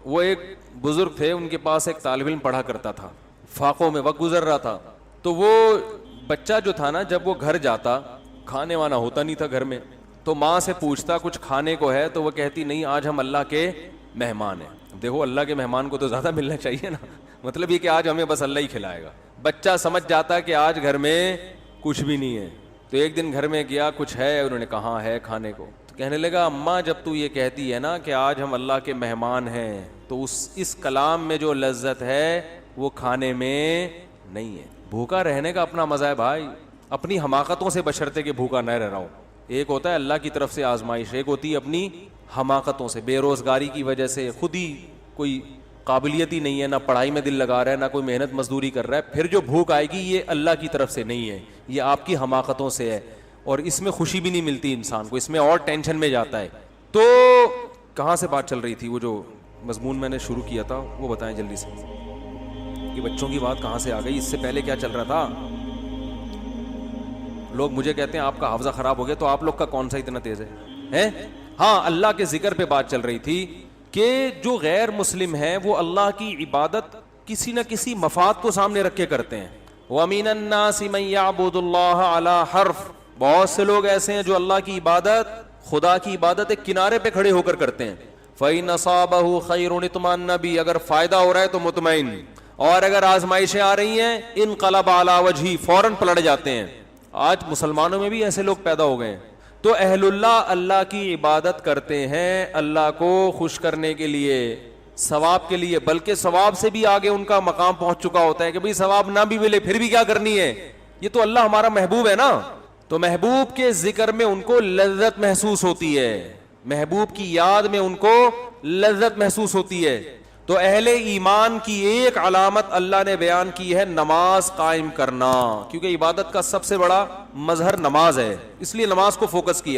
وہ ایک بزرگ تھے, ان کے پاس ایک طالب علم پڑھا کرتا تھا, فاقوں میں وقت گزر رہا تھا. تو وہ بچہ جو تھا نا, جب وہ گھر جاتا, کھانے وانا ہوتا نہیں تھا گھر میں, تو ماں سے پوچھتا کچھ کھانے کو ہے, تو وہ کہتی نہیں آج ہم اللہ کے مہمان ہیں. دیکھو اللہ کے مہمان کو تو زیادہ ملنا چاہیے نا, مطلب یہ کہ آج ہمیں بس اللہ ہی کھلائے گا. بچہ سمجھ جاتا کہ آج گھر میں کچھ بھی نہیں ہے. تو ایک دن گھر میں گیا, کچھ ہے؟ انہوں نے کہا ہے کھانے کو. تو کہنے لگا اماں جب تو یہ کہتی ہے نا کہ آج ہم اللہ کے مہمان ہیں, تو اس کلام میں جو لذت ہے وہ کھانے میں نہیں ہے. بھوکا رہنے کا اپنا مزہ ہے بھائی, اپنی حماقتوں سے بشرطے کہ بھوکا نہ رہ رہا ہوں. ایک ہوتا ہے اللہ کی طرف سے آزمائش, ایک ہوتی ہے اپنی حماقتوں سے, بے روزگاری کی وجہ سے خود ہی کوئی قابلیت ہی نہیں ہے, نہ پڑھائی میں دل لگا رہا ہے, نہ کوئی محنت مزدوری کر رہا ہے. پھر جو بھوک آئے گی یہ اللہ کی طرف سے نہیں ہے, یہ آپ کی حماقتوں سے ہے, اور اس میں خوشی بھی نہیں ملتی انسان کو, اس میں اور ٹینشن میں جاتا ہے. تو کہاں سے بات چل رہی تھی, وہ جو مضمون میں نے شروع کیا تھا وہ بتائیں جلدی سے, کہ بچوں کی بات کہاں سے آ گئی, اس سے پہلے کیا چل رہا تھا. لوگ مجھے کہتے ہیں آپ کا حافظہ خراب ہو گیا, تو آپ لوگ کا کون سا اتنا تیز ہے؟ ہاں اللہ کے ذکر پہ بات چل رہی تھی کہ جو غیر مسلم ہیں وہ اللہ کی عبادت کسی نہ کسی مفاد کو سامنے رکھ کے کرتے ہیں. وَمِنَ النَّاسِ مَن يَعْبُدُ اللَّهَ عَلَى حَرْفٍ, بہت سے لوگ ایسے ہیں جو اللہ کی عبادت, خدا کی عبادت ایک کنارے پہ کھڑے ہو کر کرتے ہیں. فَإِنْ أَصَابَهُ خَيْرٌ اطْمَأَنَّ بِهِ, اگر فائدہ ہو رہا ہے تو مطمئن, اور اگر آزمائشیں آ رہی ہیں انقلب علی وجہی, فوراً پلٹ جاتے ہیں. آج مسلمانوں میں بھی ایسے لوگ پیدا ہو گئے ہیں. تو اہل اللہ اللہ کی عبادت کرتے ہیں اللہ کو خوش کرنے کے لیے, ثواب کے لیے, بلکہ ثواب سے بھی آگے ان کا مقام پہنچ چکا ہوتا ہے کہ بھئی ثواب نہ بھی ملے پھر بھی کیا کرنی ہے, یہ تو اللہ ہمارا محبوب ہے نا. تو محبوب کے ذکر میں ان کو لذت محسوس ہوتی ہے, محبوب کی یاد میں ان کو لذت محسوس ہوتی ہے. تو اہل ایمان کی ایک علامت اللہ نے بیان کی ہے نماز قائم کرنا, کیونکہ عبادت کا سب سے بڑا مظہر نماز ہے, اس لیے نماز کو فوکس کیا.